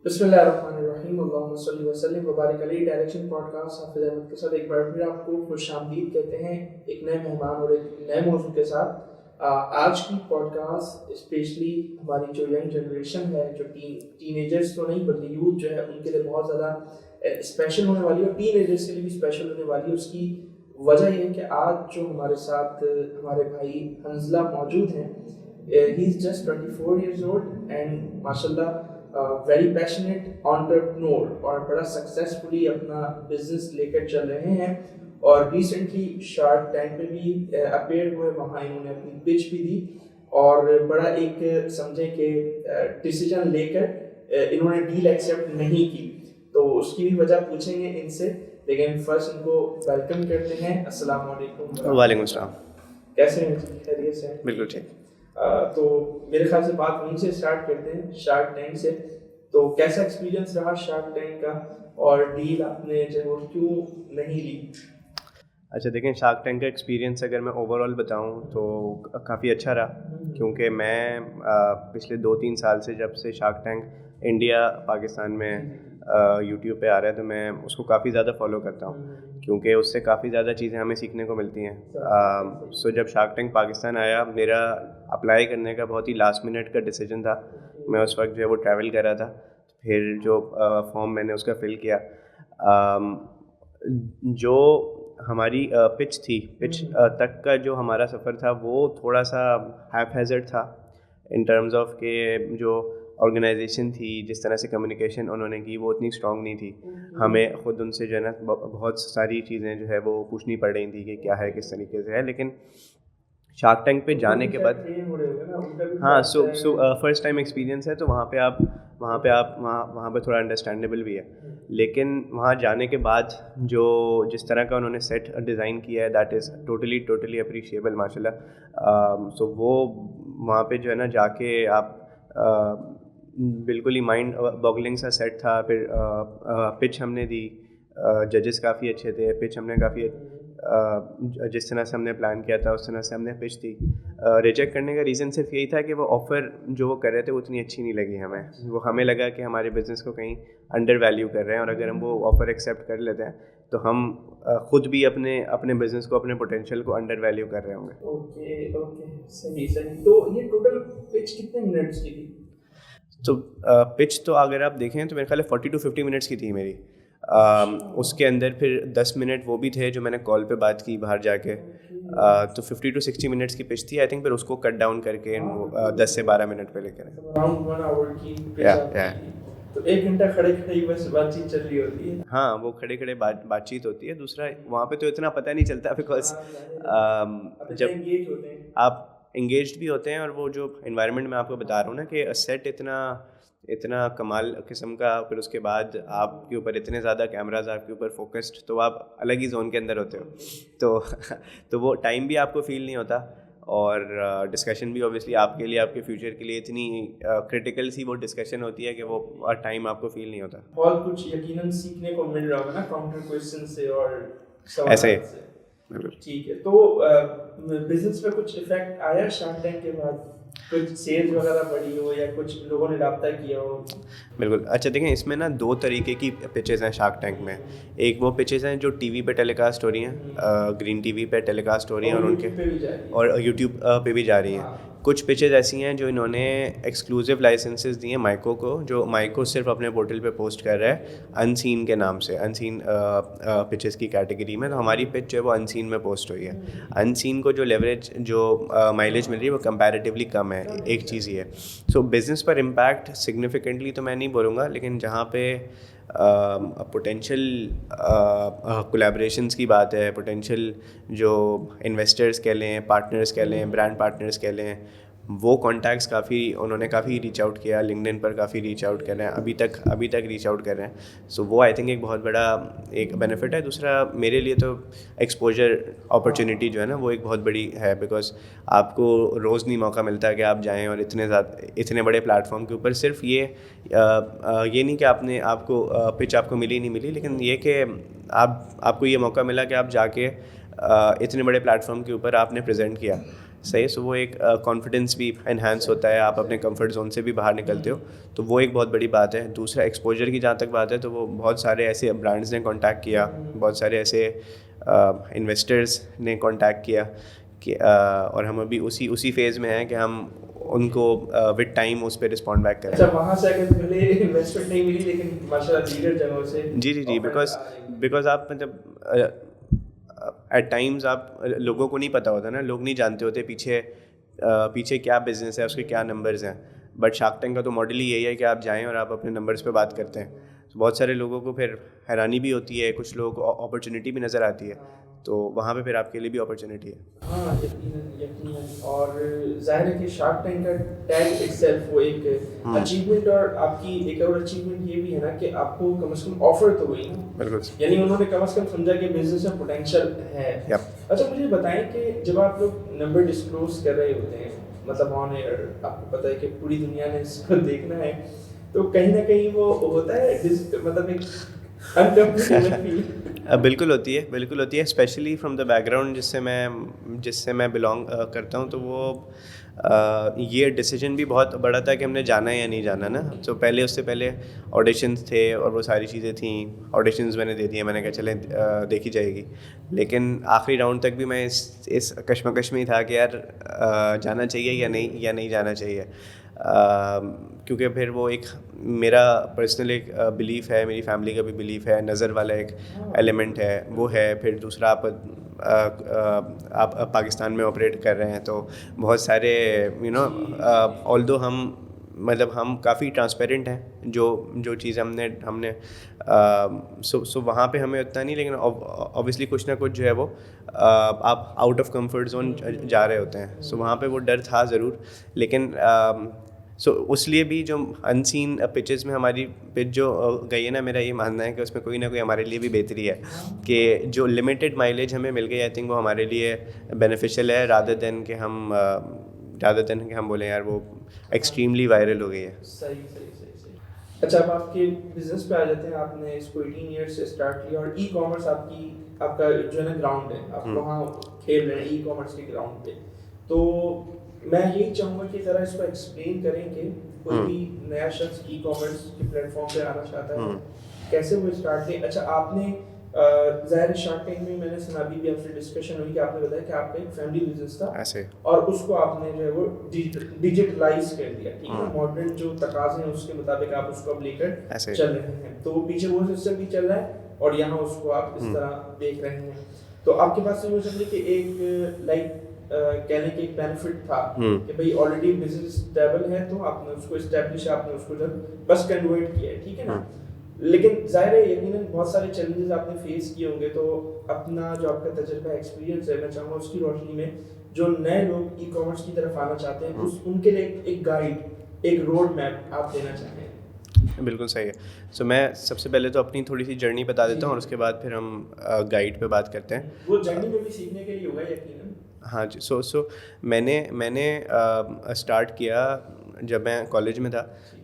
बिस्मिल्लाहिर्रहमानिर्रहीम अल्लाहुम्मा सल्लि व सल्लिम व बारिक अलैहि। डायरेक्शन पॉडकास्ट हाफिज़ अहमद के साथ एक बार फिर आपको खुशामदीद कहते हैं एक नए मेहमान और एक नए मौजू के साथ। आज की पॉडकास्ट स्पेशली हमारी जो यंग जनरेशन है, जो टीनेजर्स तो नहीं बल्कि यूथ जो है उनके लिए बहुत ज़्यादा स्पेशल होने वाली है और टीनेजर्स के लिए भी स्पेशल होने वाली है। उसकी वजह यह है कि आज जो हमारे साथ हमारे भाई हंजला मौजूद हैं, he is just 24 years old and माशाल्लाह वेरी पैशनेट एंटरप्रेन्योर और बड़ा सक्सेसफुली अपना बिजनेस लेकर चल रहे हैं। और रिसेंटली शार्क टैंक में भी अपेयर हुए, वहाँ इन्होंने अपनी पिच भी दी और बड़ा एक समझे कि डिसीजन लेकर इन्होंने डील एक्सेप्ट नहीं की। तो उसकी भी वजह पूछेंगे इनसे, लेकिन फर्स्ट इनको वेलकम करते हैं। अस्सलाम वालेकुम। वालेकुम अस्सलाम। कैसे हैं? खैरियत से हैं? बिल्कुल ठीक। तो मेरे ख्याल से बात वहीं से स्टार्ट करते हैं, शार्क टैंक से। तो कैसा एक्सपीरियंस रहा शार्क टैंक का और डील आपने जो वो क्यों नहीं ली? अच्छा देखें, शार्क टैंक का एक्सपीरियंस अगर मैं ओवरऑल बताऊं तो काफ़ी अच्छा रहा, क्योंकि मैं पिछले 2-3 साल से जब से शार्क टैंक इंडिया पाकिस्तान में यूट्यूब पे आ रहा है तो मैं उसको काफ़ी ज़्यादा फॉलो करता हूं, क्योंकि उससे काफ़ी ज़्यादा चीज़ें हमें सीखने को मिलती हैं। सो जब शार्क टैंक पाकिस्तान आया, मेरा अप्लाई करने का बहुत ही लास्ट मिनट का डिसीजन था। मैं उस वक्त जो है वो ट्रैवल कर रहा था, फिर जो फॉर्म मैंने उसका फ़िल किया। जो हमारी पिच तक का जो हमारा सफ़र था वो थोड़ा सा हैपहैज़र्ड था इन टर्म्स ऑफ के जो ऑर्गेनाइजेशन थी, जिस तरह से कम्युनिकेशन उन्होंने की वो उतनी स्ट्रॉन्ग नहीं थी। हमें ख़ुद उनसे जो है ना बहुत सारी चीज़ें जो है वो पूछनी पड़ रही थी कि क्या है, किस तरीके से है। लेकिन शार्क टैंक पे जाने के बाद हाँ, सो फर्स्ट टाइम एक्सपीरियंस है तो वहाँ पे थोड़ा अंडरस्टैंडेबल भी है। लेकिन वहाँ जाने के बाद जो जिस तरह का उन्होंने सेट डिज़ाइन किया है, दैट इज़ टोटली अप्रिशिएबल माशाल्लाह। सो वो वहाँ पे जो है ना जाके आप बिल्कुल ही माइंड बॉगलिंग सा सेट था। फिर पिच हमने दी, जजेस काफ़ी अच्छे थे, पिच हमने काफ़ी जिस तरह से हमने प्लान किया था उस तरह से हमने पिच दी। रिजेक्ट करने का रीज़न सिर्फ यही था कि वो ऑफ़र जो वो कर रहे थे वो उतनी अच्छी नहीं लगी हमें लगा कि हमारे बिज़नेस को कहीं अंडर वैल्यू कर रहे हैं, और अगर हम वो ऑफ़र एक्सेप्ट कर लेते हैं तो हम ख़ुद भी अपने बिज़नेस को, अपने पोटेंशियल को अंडर वैल्यू कर रहे होंगे। ओके, सही। तो ये टोटल पिच कितने मिनट्स की थी? तो पिच तो अगर आप देखें तो मेरे ख्याल है 40 to 50 मिनट्स की थी मेरी। उसके अंदर फिर 10 मिनट वो भी थे जो मैंने कॉल पे बात की बाहर जाके। तो 50 to 60 मिनट्स की पिच थी। आई थिंक फिर उसको कट डाउन करके वो 10 से 12 मिनट पे लेकर अराउंड 1 आवर की पिच आपकी थी। तो 1 घंटा खड़े ही बस बातचीत चल रही होती है। हाँ, वो खड़े बातचीत होती है। दूसरा वहाँ पे तो इतना पता नहीं चलता, बिकॉज जब आप इंगेज्ड भी होते हैं और वो जो इन्वायरमेंट मैं आपको बता रहा हूँ ना कि सेट इतना कमाल किस्म का, फिर उसके बाद आपके ऊपर इतने ज़्यादा कैमराज आपके ऊपर फोकस्ड, तो आप अलग ही जोन के अंदर होते हो। तो तो वो टाइम भी आपको फील नहीं होता, और डिस्कशन भी ऑब्वियसली आपके लिए, आपके फ्यूचर के लिए इतनी क्रिटिकल सी वो डिस्कशन होती है कि वो टाइम आपको फील नहीं होता। बहुत कुछ यकीनन सीखने को मिल रहा होगा ना काउंटर क्वेश्चन से और ऐसे से। ठीक है, तो बिजनेस पे कुछ इफेक्ट आया शार्क टैंक के बाद? कुछ सेल्स वगैरह बढ़ी हो या कुछ लोगों ने रब्ता किया हो? बिल्कुल। अच्छा देखें, इसमें ना 2 तरीके की पिचेस हैं शार्क टैंक में। एक वो पिचेस हैं जो टीवी पे टेलीकास्ट हो रही हैं, ग्रीन टीवी पे टेलीकास्ट हो रही हैं और उनके और यूट्यूब पे भी जा रही हैं। कुछ पिचेस ऐसी हैं जो इन्होंने एक्सक्लूसिव लाइसेंसेस दिए हैं माइको को, जो माइको सिर्फ अपने पोर्टल पे पोस्ट कर रहा है अनसीन के नाम से, अनसीन पिचेस की कैटेगरी में। तो हमारी पिच जो है वो अनसीन में पोस्ट हुई है। अनसीन को जो लेवरेज, जो माइलेज मिल रही है वो कंपैरेटिवली कम है। एक चीज़ ये है। सो बिज़नेस पर इम्पैक्ट सिग्निफिकेंटली तो मैं नहीं बोलूँगा, लेकिन जहाँ पे पोटेंशियल कोलैबोरेशंस की बात है, पोटेंशियल जो इन्वेस्टर्स कह लें, पार्टनर्स कह लें, ब्रांड पार्टनर्स कह लें, वो कॉन्टैक्ट्स उन्होंने काफ़ी रीच आउट किया, लिंक्डइन पर काफ़ी रीच आउट कर रहे हैं, अभी तक रीच आउट कर रहे हैं। सो वो आई थिंक एक बहुत बड़ा एक बेनिफिट है। दूसरा मेरे लिए तो एक्सपोजर अपॉर्चुनिटी जो है ना वो एक बहुत बड़ी है, बिकॉज आपको रोज़ नहीं मौका मिलता कि आप जाएं और इतने बड़े प्लेटफॉर्म के ऊपर सिर्फ ये नहीं कि आपको पिच आपको मिली नहीं मिली, लेकिन ये कि आपको ये मौका मिला कि आप जाके इतने बड़े प्लेटफॉर्म के ऊपर आपने प्रेजेंट किया। सही है। सो वो एक कॉन्फिडेंस भी इन्हांस होता है, आप अपने कंफर्ट जोन से भी बाहर निकलते हो, तो वो एक बहुत बड़ी बात है। दूसरा एक्सपोजर की जहाँ तक बात है, तो वो बहुत सारे ऐसे ब्रांड्स ने कांटेक्ट किया, बहुत सारे ऐसे इन्वेस्टर्स ने कांटेक्ट किया कि और हम अभी उसी फेज़ में हैं कि हम उनको विद टाइम उस पर रिस्पॉन्ड बैक करें। अच्छा, वहाँ से अगर पहले इन्वेस्टमेंट नहीं मिली, लेकिन माशाल्लाह दीगर जगहों से जी बिकॉज आप मतलब एट टाइम्स आप लोगों को नहीं पता होता ना, लोग नहीं जानते होते पीछे क्या बिजनेस है, उसके क्या नंबर्स हैं। बट शार्क टैंक का तो मॉडल ही यही है कि आप जाएं और आप अपने नंबर्स पे बात करते हैं। तो बहुत सारे लोगों को फिर हैरानी भी होती है, कुछ लोगों को अपॉर्चुनिटी भी नज़र आती है, तो वहाँ पे फिर आपके लिए भी अपॉर्चुनिटी है। हाँ, यकीनन। और जाहिर है कि शार्क टैंक का टैग इटसेल्फ वो एक अचीवमेंट, और आपकी एक और अचीवमेंट ये भी है ना कि आपको कम से कम ऑफर तो हुई ना, बिल्कुल, यानी उन्होंने कम से कम समझा कि बिजनेस में पोटेंशियल है। अच्छा, मुझे बताएं कि जब आप लोग नंबर डिस्क्लोज कर रहे होते हैं, मतलब ऑन एयर, आपको पता है कि पूरी दुनिया ने इसको देखना है, तो कहीं ना कहीं वो होता है मतलब एक अनकंफर्टेबल फील। बिल्कुल होती है, स्पेशली फ्रॉम द बैकग्राउंड जिससे मैं बिलोंग करता हूँ। तो वो ये डिसीजन भी बहुत बड़ा था कि हमने जाना है या नहीं जाना ना। तो उससे पहले ऑडिशंस थे और वो सारी चीज़ें थी, ऑडिशंस मैंने दे दिए, मैंने कहा चलें देखी जाएगी। लेकिन आखिरी राउंड तक भी मैं इस कश्मकश में ही था कि यार जाना चाहिए या नहीं जाना चाहिए। क्योंकि फिर वो एक मेरा पर्सनल एक बिलीफ है, मेरी फैमिली का भी बिलीफ है, नज़र वाला एक एलिमेंट है वो है। फिर दूसरा आप पाकिस्तान में ऑपरेट कर रहे हैं, तो बहुत सारे ऑल्दो हम काफ़ी ट्रांसपेरेंट हैं, जो चीज़ हमने सो वहाँ पे हमें उतना नहीं, लेकिन ऑब्वियसली कुछ ना कुछ जो है वो आप आउट ऑफ कंफर्ट जोन जा रहे होते हैं। सो वहाँ पे वो डर था ज़रूर, लेकिन सो उस लिए भी जो अनसीन पिचेस में हमारी पिच जो गई है ना, मेरा ये मानना है कि उसमें कोई ना कोई हमारे लिए भी बेहतरी है, कि जो लिमिटेड माइलेज हमें मिल गई, आई थिंक वो हमारे लिए बेनिफिशियल है, रादर देन कि हम बोलें यार वो एक्सट्रीमली वायरल हो गई है। सही। अच्छा, अब आपके बिजनेस पे आ जाते हैं। आपने इसको 18 ईयर्स से स्टार्ट किया, और ई कॉमर्स आपका जो है ना ग्राउंड है, आप वहाँ खेल रहे हैं ई कॉमर्स के ग्राउंड पे। तो मैं यही चाहूँगा कि ज़रा इसको एक्सप्लेन करें कि कोई भी नया शख्स ई कॉमर्स के प्लेटफॉर्म पे आना चाहता है, कैसे वो स्टार्ट किए। अच्छा, आपने ज़ाहिर शार्क टैंक में मैंने सुना, भी आपसे डिस्कशन हुई कि आपने बताया कि आपका एक फैमिली बिजनेस था ऐसे, और उसको आपने जो है वो डिजिटलाइज कर दिया, ठीक है, मॉडर्न जो तकाज़े हैं उसके मुताबिक आप उसको अब लेकर चल रहे हैं। तो पीछे वो सिस्टम भी चल रहा है और यहाँ उसको आप इस तरह देख रहे हैं। तो आपके पास ये समझिए कि एक कहने की एक बेनिफिट था कि भाई ऑलरेडी बिजनेस स्टेबल है, तो आपने उसको एस्टेब्लिश, आपने उसको जब बस कन्वर्ट किया है, ठीक है ना। लेकिन जाहिर है यकीनन बहुत सारे चैलेंजेस आपने फेस किए होंगे, तो अपना जो आपका तजुर्बा एक्सपीरियंस है, मैं चाहूँगा उसकी रोशनी में जो नए लोग ई कॉमर्स की तरफ आना चाहते हैं, उनके लिए एक गाइड, एक रोड मैप आप देना चाहें। बिल्कुल सही है। सो मैं सबसे पहले तो अपनी थोड़ी सी जर्नी बता देता हूँ और उसके बाद फिर हम गाइड पे बात करते हैं। वो जर्नी में भी सीखने के लिए होगा यकीनन। हाँ जी। सो मैंने स्टार्ट किया जब मैं कॉलेज में था,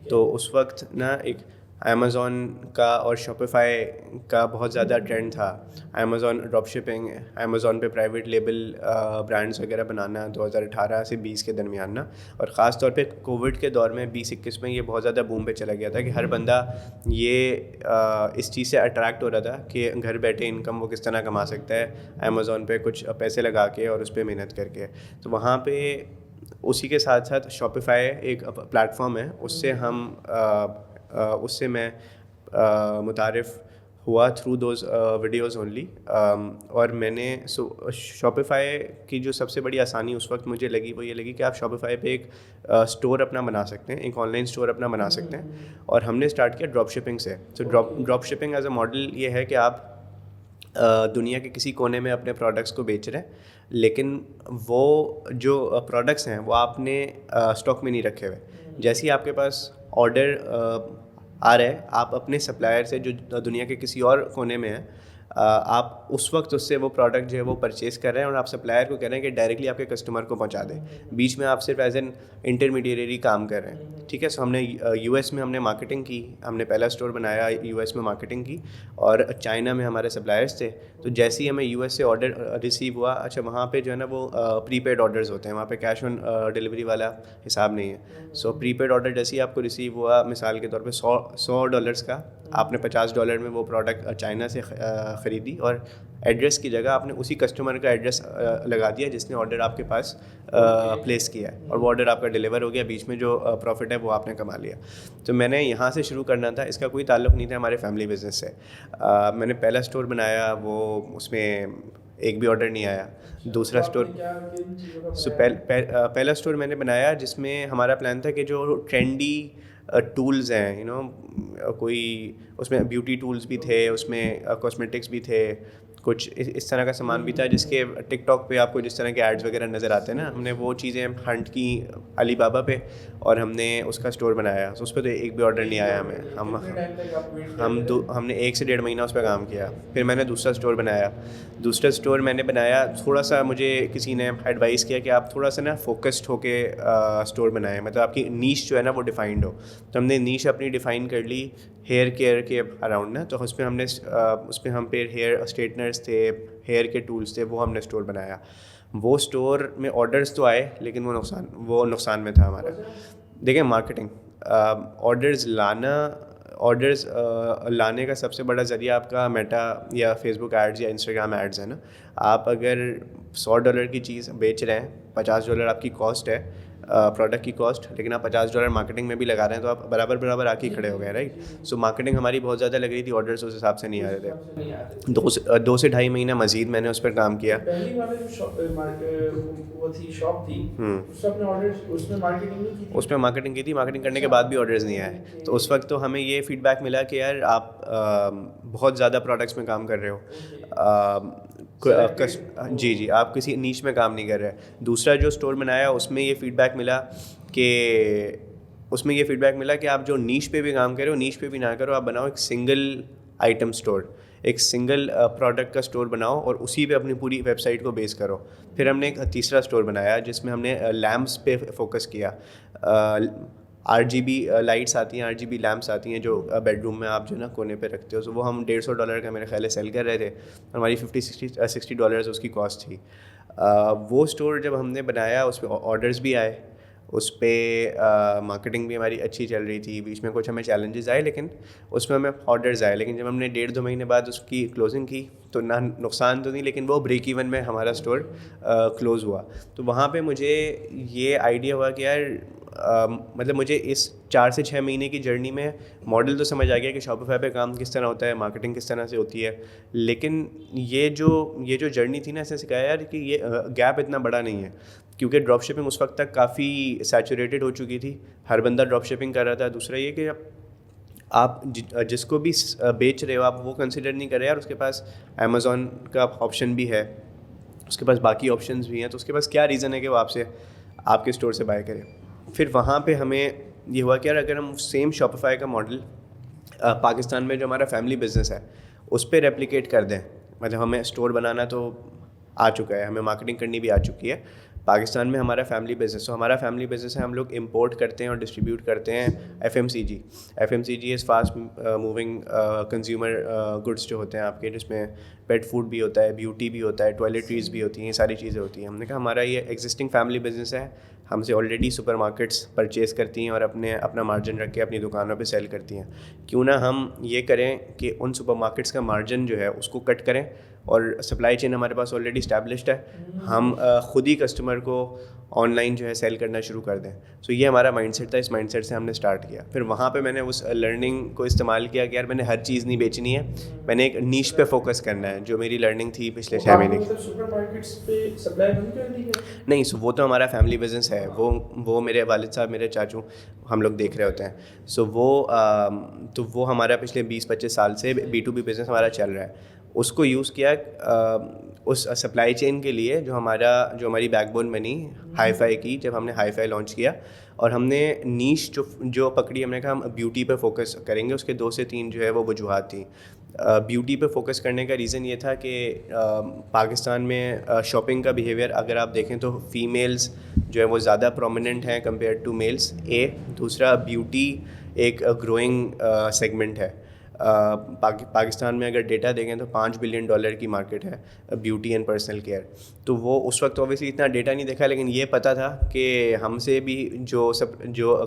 तो उस वक्त ना एक अमेज़ॉन का और शॉपिफाई का बहुत ज़्यादा ट्रेंड था। अमेज़ॉन ड्रॉप शिपिंग, अमेज़ॉन पे प्राइवेट लेबल ब्रांड्स वगैरह बनाना 2018 से 20 के दरमियान ना, और ख़ास तौर पे कोविड के दौर में 2021 में ये बहुत ज़्यादा बूम पे चला गया था कि हर बंदा ये इस चीज़ से अट्रैक्ट हो रहा था कि घर बैठे इनकम वो किस तरह कमा सकता है अमेज़ॉन पे कुछ पैसे लगा के और उस पर मेहनत करके। तो वहाँ पे उसी के साथ साथ शॉपिफाई एक प्लेटफॉर्म है, उससे मैं मुतारिफ़ हुआ थ्रू दोज वीडियोज़ ओनली। और मैंने शॉपिफाई की जो सबसे बड़ी आसानी उस वक्त मुझे लगी वो ये लगी कि आप शॉपिफाई पे एक स्टोर अपना बना सकते हैं, एक ऑनलाइन स्टोर अपना बना सकते हैं। और हमने स्टार्ट किया ड्रॉप शिपिंग से। तो drop shipping as a model ये है कि आप दुनिया के किसी कोने में अपने प्रोडक्ट्स को बेच रहे हैं, लेकिन वो जो प्रोडक्ट्स हैं वो आपने स्टॉक में नहीं रखे हुए। जैसे ही आपके पास ऑर्डर आ रहा है, आप अपने सप्लायर से जो दुनिया के किसी और कोने में है आप उस वक्त उससे वो प्रोडक्ट जो है वो परचेज़ कर रहे हैं और आप सप्लायर को कह रहे हैं कि डायरेक्टली आपके कस्टमर को पहुंचा दें, बीच में आप सिर्फ एज एन इंटरमीडिएटरी काम कर रहे हैं, ठीक है। सो हमने यूएस में हमने मार्केटिंग की, हमने पहला स्टोर बनाया यूएस में मार्केटिंग की, और चाइना में हमारे सप्लायर्स थे। तो जैसे ही हमें यूएस से ऑर्डर रिसीव हुआ, अच्छा वहाँ पे जो है ना वो प्रीपेड ऑर्डर्स होते हैं, वहाँ पे कैश ऑन डिलीवरी वाला हिसाब नहीं है। सो प्रीपेड ऑर्डर जैसे ही आपको रिसीव हुआ, मिसाल के तौर पे $100 का, आपने $50 में वो प्रोडक्ट चाइना से ख़रीदी, और एड्रेस की जगह आपने उसी कस्टमर का एड्रेस लगा दिया जिसने ऑर्डर आपके पास प्लेस किया है, और वो ऑर्डर आपका डिलीवर हो गया, बीच में जो प्रॉफिट है वो आपने कमा लिया। तो मैंने यहाँ से शुरू करना था, इसका कोई ताल्लुक़ नहीं था हमारे फैमिली बिजनेस से। मैंने पहला स्टोर बनाया, वो उसमें एक भी ऑर्डर नहीं आया। दूसरा स्टोर, पहला स्टोर मैंने बनाया जिसमें हमारा प्लान था कि जो ट्रेंडी टूल्स हैं, यू नो, कोई उसमें ब्यूटी टूल्स भी थे, उसमें कॉस्मेटिक्स भी थे, कुछ इस तरह का सामान भी था जिसके टिकटॉक पे आपको जिस तरह के एड्स वगैरह नज़र आते हैं ना, हमने वो चीज़ें हंट की अली बाबा पे और हमने उसका स्टोर बनाया। तो उस पर तो एक भी ऑर्डर नहीं आया हमें। हमने 1 से 1.5 महीना उस पर काम किया। फिर मैंने दूसरा स्टोर बनाया। दूसरा स्टोर मैंने बनाया, थोड़ा सा मुझे किसी ने एडवाइस किया कि आप थोड़ा सा ना फोकस्ड होके स्टोर बनाएं, मतलब आपकी नीश जो है ना वो डिफाइंड हो। तो हमने नीश अपनी डिफ़ाइन कर ली हेयर केयर के अराउंड ना, तो उसमें हमने उसमें हम पे हेयर स्ट्रेटनर्स थे, हेयर के टूल्स थे, वो हमने स्टोर बनाया। वो स्टोर में ऑर्डर्स तो आए, लेकिन वो नुकसान में था हमारा। देखिए मार्केटिंग, ऑर्डर्स लाने का सबसे बड़ा ज़रिया आपका मेटा या फेसबुक एड्स या इंस्टाग्राम एड्स है ना। आप अगर $100 की चीज़ बेच रहे हैं, $50 आपकी कॉस्ट है प्रोडक्ट की कॉस्ट, लेकिन आप $50 मार्केटिंग में भी लगा रहे हैं, तो आप बराबर आके खड़े हो गए, राइट। सो मार्केटिंग हमारी बहुत ज़्यादा लग रही थी, ऑर्डर्स उस हिसाब से नहीं आ रहे थे। 2 से 2.5 महीना मज़ीद मैंने उस पर काम किया। पहली वाले जो वो थी शॉप थी, उसमें ऑर्डर्स, उसमें मार्केटिंग नहीं की थी? उसमें मार्केटिंग की थी, मार्केटिंग करने के बाद भी ऑर्डर्स नहीं आए। तो उस वक्त तो हमें ये फीडबैक मिला कि यार आप बहुत ज़्यादा प्रोडक्ट्स में काम कर रहे हो, जी, आप किसी नीश में काम नहीं कर रहे। दूसरा जो स्टोर बनाया उसमें ये फ़ीडबैक मिला कि आप जो नीश पे भी काम कर रहे हो, नीश पे भी ना करो, आप बनाओ एक सिंगल आइटम स्टोर, एक सिंगल प्रोडक्ट का स्टोर बनाओ और उसी पे अपनी पूरी वेबसाइट को बेस करो। फिर हमने एक तीसरा स्टोर बनाया जिसमें हमने लैम्प्स पे फोकस किया। RGB लाइट्स आती हैं, RGB लैम्प्स आती हैं जो बेडरूम में आप जो ना कोने पे रखते हो। तो वो हम $150 का मेरे ख्याल है सेल कर रहे थे, हमारी $50-60 उसकी कॉस्ट थी। वो स्टोर जब हमने बनाया उस पर ऑर्डर्स भी आए, उस पर मार्केटिंग भी हमारी अच्छी चल रही थी। बीच में कुछ हमें चैलेंजेस आए, लेकिन उसमें हमें ऑर्डर्स आए। लेकिन जब हमने 1.5-2 महीने बाद उसकी क्लोजिंग की तो ना नुकसान तो नहीं, लेकिन वो ब्रेक इवन में हमारा स्टोर क्लोज़ हुआ। तो वहाँ पे मुझे ये आइडिया हुआ कि यार मतलब मुझे इस 4 से 6 महीने की जर्नी में मॉडल तो समझ आ गया कि शॉपिफाई पे काम किस तरह होता है, मार्केटिंग किस तरह से होती है। लेकिन ये जो जर्नी थी ना, इसने सिखाया यार कि ये गैप इतना बड़ा नहीं है, क्योंकि ड्रॉप शिपिंग उस वक्त तक काफ़ी सैचुरेटेड हो चुकी थी, हर बंदा ड्रॉप शिपिंग कर रहा था। दूसरा ये कि आप जिसको भी बेच रहे हो आप वो कंसिडर नहीं कर रहे यार, उसके पास अमेज़ॉन का ऑप्शन भी है, उसके पास बाकी ऑप्शंस भी हैं, तो उसके पास क्या रीज़न है कि वो आपसे आपके स्टोर से बाय करे। फिर वहाँ पे हमें ये हुआ कि यार अगर हम सेम शॉपिफाई का मॉडल पाकिस्तान में जो हमारा फैमिली बिजनेस है उस पर रेप्लिकेट कर दें, मतलब हमें स्टोर बनाना तो आ चुका है, हमें मार्केटिंग करनी भी आ चुकी है। पाकिस्तान में हमारा फैमिली बिजनेस, तो हमारा फैमिली बिजनेस है, हम लोग इंपोर्ट करते हैं और डिस्ट्रीब्यूट करते हैं FMCG is fast moving consumer goods जो होते हैं आपके, जिसमें पेट फूड भी होता है, ब्यूटी भी होता है, टॉयलेटरीज़ भी होती हैं, ये सारी चीज़ें होती हैं। हमने कहा हमारा ये एग्जिस्टिंग फैमिली बिजनेस है, हमसे ऑलरेडी सुपरमार्केट्स परचेज़ करती हैं और अपना मार्जिन रख के अपनी दुकानों पे सेल करती हैं, क्यों ना हम ये करें कि उन सुपरमार्केट्स का मार्जिन जो है उसको कट करें, और सप्लाई चेन हमारे पास ऑलरेडी इस्टेब्लिश्ड है, हम ख़ुद ही कस्टमर को ऑनलाइन जो है सेल करना शुरू कर दें। सो ये हमारा माइंडसेट था, इस माइंडसेट से हमने स्टार्ट किया। फिर वहाँ पे मैंने उस लर्निंग को इस्तेमाल किया कि यार मैंने हर चीज़ नहीं बेचनी है, मैंने एक नीश पे फोकस करना है, जो मेरी लर्निंग थी पिछले 6 महीने की। सुपरमार्केट्स पे सप्लाई बंद कर दी है? नहीं, सो वो तो हमारा फैमिली बिजनेस है, वो मेरे वालिद साहब, मेरे चाचू, हम लोग देख रहे होते हैं। सो वो हमारा पिछले 20-25 साल से B2B बिज़नेस हमारा चल रहा है। उसको यूज़ किया उस सप्लाई चेन के लिए जो हमारी बैकबोन बनी हाईफाई की, जब हमने हाईफाई लॉन्च किया और हमने नीश जो पकड़ी, हमने कहा हम ब्यूटी पे फोकस करेंगे। उसके 2 से 3 जो है वो वजूहात थी। ब्यूटी पे फोकस करने का रीज़न ये था कि पाकिस्तान में शॉपिंग का बिहेवियर अगर आप देखें तो फीमेल्स जो है वो ज़्यादा प्रोमिनेंट हैं कंपेयर टू मेल्स। दूसरा ब्यूटी एक ग्रोइंग सेगमेंट है। पाकिस्तान में अगर डेटा देखें तो $5 बिलियन की मार्केट है ब्यूटी एंड पर्सनल केयर। तो वो उस वक्त ऑब्वियसली इतना डेटा नहीं देखा, लेकिन ये पता था कि हमसे भी जो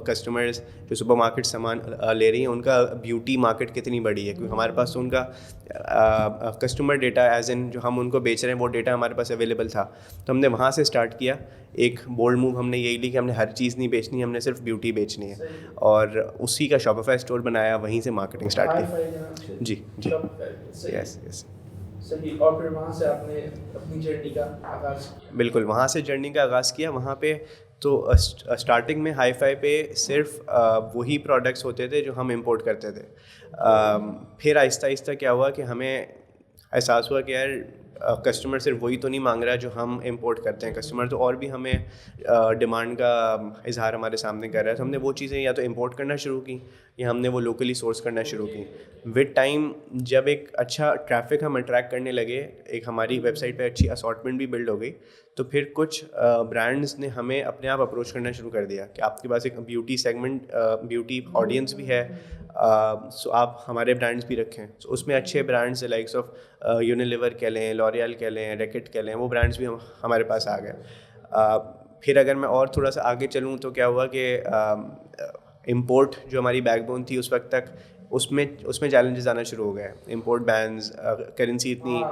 कस्टमर्स जो सुपरमार्केट सामान ले रही हैं उनका ब्यूटी मार्केट कितनी बड़ी है, क्योंकि हमारे पास तो उनका कस्टमर डेटा एज इन जो हम उनको बेच रहे हैं वो डेटा हमारे पास अवेलेबल था। तो हमने वहाँ से स्टार्ट किया। एक बोल्ड मूव हमने यही ली कि हमने हर चीज़ नहीं बेचनी, हमने सिर्फ ब्यूटी बेचनी है, और उसी का शॉपिफाई स्टोर बनाया, वहीं से मार्केटिंग स्टार्ट की। जी जी, यस यस, सही। और फिर वहाँ से आपने अपनी जर्नी का आगाज़? बिल्कुल, वहाँ से जर्नी का आगाज़ किया। वहाँ पे तो स्टार्टिंग में हाई-फाई पे सिर्फ वही प्रोडक्ट्स होते थे जो हम इंपोर्ट करते थे। फिर आहिस्ता आहिस्ता क्या हुआ कि हमें एहसास हुआ कि यार कस्टमर सिर्फ वही तो नहीं मांग रहा जो हम इंपोर्ट करते हैं, कस्टमर तो और भी हमें डिमांड का इजहार हमारे सामने कर रहा है। तो हमने वो चीज़ें या तो इंपोर्ट करना शुरू की या हमने वो लोकली सोर्स करना शुरू की। विद टाइम जब एक अच्छा ट्रैफिक हम अट्रैक्ट करने लगे, एक हमारी वेबसाइट पे अच्छी असॉर्टमेंट भी बिल्ड हो गई, तो फिर कुछ ब्रांड्स ने हमें अपने आप अप्रोच करना शुरू कर दिया कि आपके पास एक ब्यूटी सेगमेंट, ब्यूटी ऑडियंस भी है, सो आप हमारे ब्रांड्स भी रखें। सो उसमें अच्छे ब्रांड्स लाइक्स ऑफ यूनिलीवर कह लें, लॉरियल कह लें, रैकेट कह लें, वो ब्रांड्स भी हमारे पास आ गए। फिर अगर मैं और थोड़ा सा आगे चलूँ तो क्या हुआ कि इंपोर्ट जो हमारी बैकबोन थी उस वक्त तक, उसमें चैलेंजेस आना शुरू हो गए। इंपोर्ट बैन्स, करेंसी इतनी,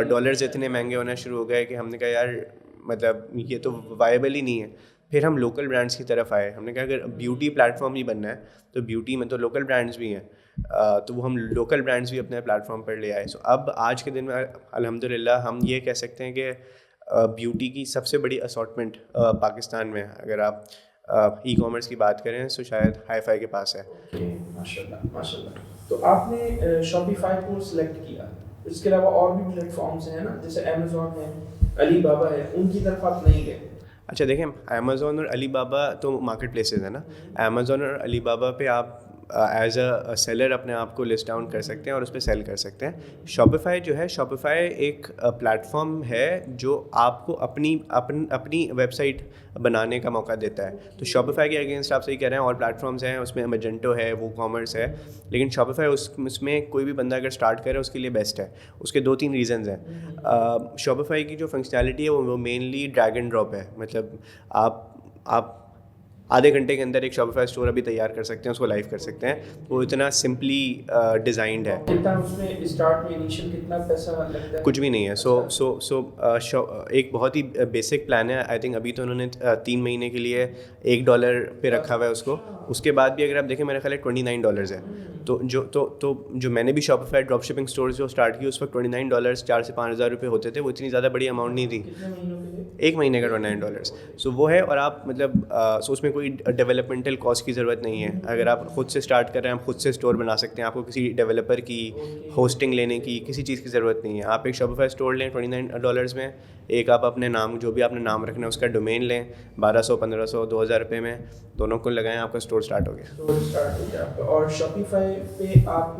डॉलर्स इतने महंगे होना शुरू हो गए कि हमने कहा यार मतलब ये तो वायबल ही नहीं है। फिर हम लोकल ब्रांड्स की तरफ आए। हमने कहा अगर ब्यूटी प्लेटफॉर्म ही बनना है तो ब्यूटी में तो लोकल ब्रांड्स भी हैं, तो वो हम लोकल ब्रांड्स भी अपने प्लेटफॉर्म पर ले आए। सो अब आज के दिन में अल्हम्दुलिल्लाह हम ये कह सकते हैं कि ब्यूटी की सबसे बड़ी असॉर्टमेंट पाकिस्तान में, अगर आप ई कॉमर्स की बात करें तो शायद हाई-फाई के पास है। माशाल्लाह माशाल्लाह। तो आपने शॉपिफाई को सिलेक्ट किया, इसके अलावा और भी प्लेटफॉर्म्स हैं ना, जैसे अमेज़ॉन है, अलीबाबा है, उनकी तरफ आप नहीं गए? अच्छा देखें, अमेज़ॉन और अलीबाबा तो मार्केट प्लेसेस है ना। अमेज़ॉन और अलीबाबा पे आप एज अ सेलर अपने आप को लिस्ट डाउन कर सकते हैं और उस पर सेल कर सकते हैं। शॉपिफाई जो है, शॉपिफाई एक प्लेटफॉर्म है जो आपको अपनी वेबसाइट बनाने का मौका देता है। तो शॉपिफाई के अगेंस्ट आप सही कह रहे हैं, और प्लेटफॉर्म्स हैं, उसमें मैजेंटो है, वो कॉमर्स है, लेकिन शॉपिफाई उसमें कोई भी बंदा अगर स्टार्ट करे उसके लिए बेस्ट है। उसके 2-3 रीज़न्स हैं। शॉपिफाई की जो फंक्शनैलिटी है वो मेनली ड्रैग एंड ड्रॉप है, मतलब आप आधे घंटे के अंदर एक शॉपिफाई स्टोर अभी तैयार कर सकते हैं, उसको लाइव कर सकते हैं। वो इतना सिंपली डिज़ाइंड है। कितना उसमें स्टार्ट में इनिशियल कितना पैसा लगता है? कुछ भी नहीं है। एक बहुत ही बेसिक प्लान है। आई थिंक अभी तो उन्होंने 3 महीने के लिए $1 पे रखा हुआ है उसको। उसके बाद भी अगर आप देखें मेरा ख्याल है $29 है। तो जो मैंने भी शॉपिफाई ड्रॉप शिपिंग स्टोर जो स्टार्ट की उस वक्त $29 4 से 5 हज़ार रुपये होते थे। वो इतनी ज़्यादा बड़ी अमाउंट नहीं थी। कितने महीनों के लिए? 1 महीने का $29। सो वो है, और आप मतलब सो उसमें कोई डेवलपमेंटल कॉस्ट की ज़रूरत नहीं है। अगर आप खुद से स्टार्ट कर रहे हैं, आप खुद से स्टोर बना सकते हैं। आपको किसी डेवलपर की होस्टिंग लेने की, किसी चीज़ की ज़रूरत नहीं है। आप एक शॉपिफाई स्टोर लें $29 में, एक आप अपने नाम, जो भी आपने नाम रखना है उसका डोमेन लें, 1200, 1500, 2000 रुपये में, दोनों को लगाएं, आपका स्टोर स्टार्ट हो गया। स्टोर स्टार्ट हो गया आपका। और शॉपिफाई पे आप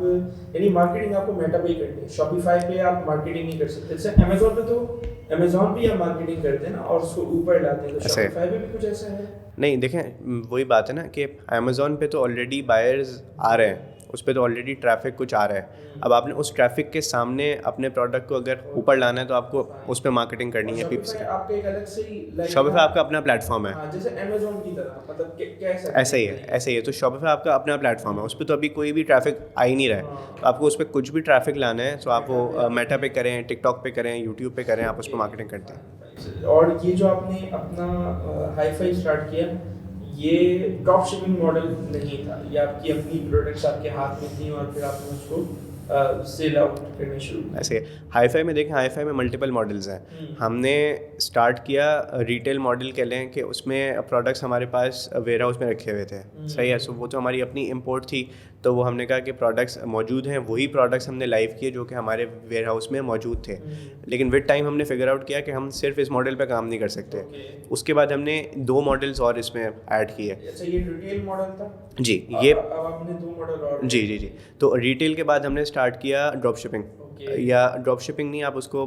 यानी मार्केटिंग आपको मेटा पे ही करनी है, शॉपिफाई पे आप मार्केटिंग नहीं कर सकते। जैसे अमेज़ॉन पे तो अमेज़ॉन भी आप मार्केटिंग करते हैं ना, और उसको ऊपर लाते हैं, तो शॉपिफाई पे भी कुछ ऐसा है? नहीं, देखें वही बात है ना कि अमेज़ॉन पे तो ऑलरेडी बायर्स आ रहे हैं, उस पर तो ऑलरेडी ट्रैफिक कुछ आ रहा है। अब आपने उस ट्रैफिक के सामने अपने प्रोडक्ट को अगर ऊपर लाना है तो आपको उस पर मार्केटिंग करनी है। PPC आपका एक अलग से ही शॉपिफाई आपका अपना प्लेटफॉर्म है। हाँ, जैसे अमेज़ॉन की तरह, मतलब कैसा? ऐसा ही है। तो शॉपिफाई आपका अपना प्लेटफॉर्म है, उस पर तो अभी कोई भी ट्रैफिक आ ही नहीं रहा है। तो आपको उस पर कुछ भी ट्रैफिक लाना है तो आप वो मेटा पे करें, टिकटॉक पे करें, यूट्यूब पे करें, आप उस पर मार्केटिंग करते हैं। और ये जो आपने अपना हाई-फाई स्टार्ट किया, ये ड्रॉप शिपिंग मॉडल नहीं था, ये आपकी अपनी प्रोडक्ट्स आपके हाथ में थी और फिर आपने उसको सेल आउट करने शुरू? ऐसे हाई-फाई में देखें, हाई-फाई में मल्टीपल मॉडल्स हैं। हमने स्टार्ट किया रिटेल मॉडल कह लें कि उसमें प्रोडक्ट्स हमारे पास वेयर हाउस में रखे हुए थे। सही है। सो वो तो हमारी अपनी इंपोर्ट थी, तो वो हमने कहा कि प्रोडक्ट्स मौजूद हैं, वही प्रोडक्ट्स हमने लाइव किए जो कि हमारे वेयर हाउस में मौजूद थे। लेकिन विद टाइम हमने फिगर आउट किया कि हम सिर्फ इस मॉडल पे काम नहीं कर सकते। उसके बाद हमने 2 मॉडल्स और इसमें ऐड किए। अच्छा, ये रिटेल मॉडल था? जी, ये अब आपने 2 मॉडल और? जी। तो रिटेल के बाद हमने स्टार्ट किया ड्रॉप शिपिंग, या ड्रॉप शिपिंग नहीं, आप उसको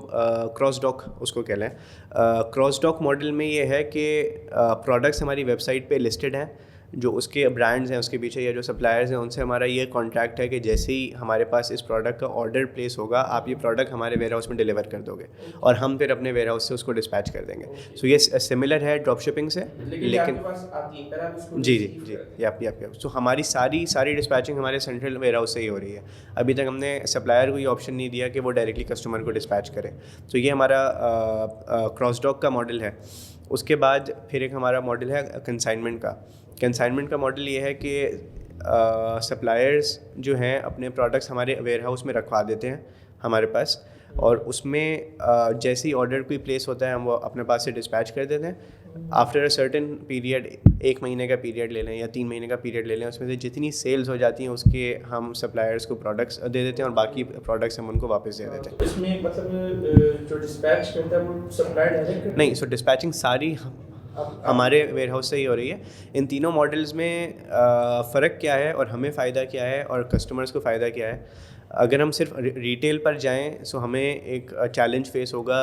क्रॉस डॉक उसको कह लें। क्रॉस डॉक मॉडल में ये है कि प्रोडक्ट्स हमारी वेबसाइट पे लिस्टेड हैं, जो उसके ब्रांड्स हैं उसके पीछे या जो सप्लायर्स हैं उनसे हमारा ये कॉन्ट्रैक्ट है कि जैसे ही हमारे पास इस प्रोडक्ट का ऑर्डर प्लेस होगा आप ये प्रोडक्ट हमारे वेयर हाउस में डिलीवर कर दोगे और हम फिर अपने वेयर हाउस से उसको डिस्पैच कर देंगे। सो ये सिमिलर है ड्रॉप शिपिंग से, लेकिन जी जी जी या सो हमारी सारी डिस्पैचिंग हमारे सेंट्रल वेयर हाउस से ही हो रही है। अभी तक हमने सप्लायर को ये ऑप्शन नहीं दिया कि वो डायरेक्टली कस्टमर को डिस्पैच करे। तो ये हमारा क्रॉस डॉक का मॉडल है। उसके बाद फिर एक हमारा मॉडल है कंसाइनमेंट का। कंसाइनमेंट का मॉडल ये है कि सप्लायर्स जो हैं अपने प्रोडक्ट्स हमारे वेयर हाउस में रखवा देते हैं हमारे पास, और उसमें जैसे ही ऑर्डर कोई प्लेस होता है हम वो अपने पास से डिस्पैच कर देते हैं। आफ्टर अ सर्टेन पीरियड, 1 महीने का पीरियड ले लें या 3 महीने का पीरियड ले लें, उसमें से जितनी सेल्स हो जाती हैं उसके हम सप्लायर्स को प्रोडक्ट्स दे देते हैं और बाकी प्रोडक्ट्स हम उनको वापस दे देते हैं। इसमें मतलब जो डिस्पैच करता है वो सप्लायर डायरेक्ट नहीं, सो डिस्पैचिंग सारी हमारे वेयर हाउस से ही हो रही है। इन तीनों मॉडल्स में फ़र्क क्या है और हमें फ़ायदा क्या है और कस्टमर्स को फ़ायदा क्या है। अगर हम सिर्फ रिटेल पर जाएं सो हमें एक चैलेंज फेस होगा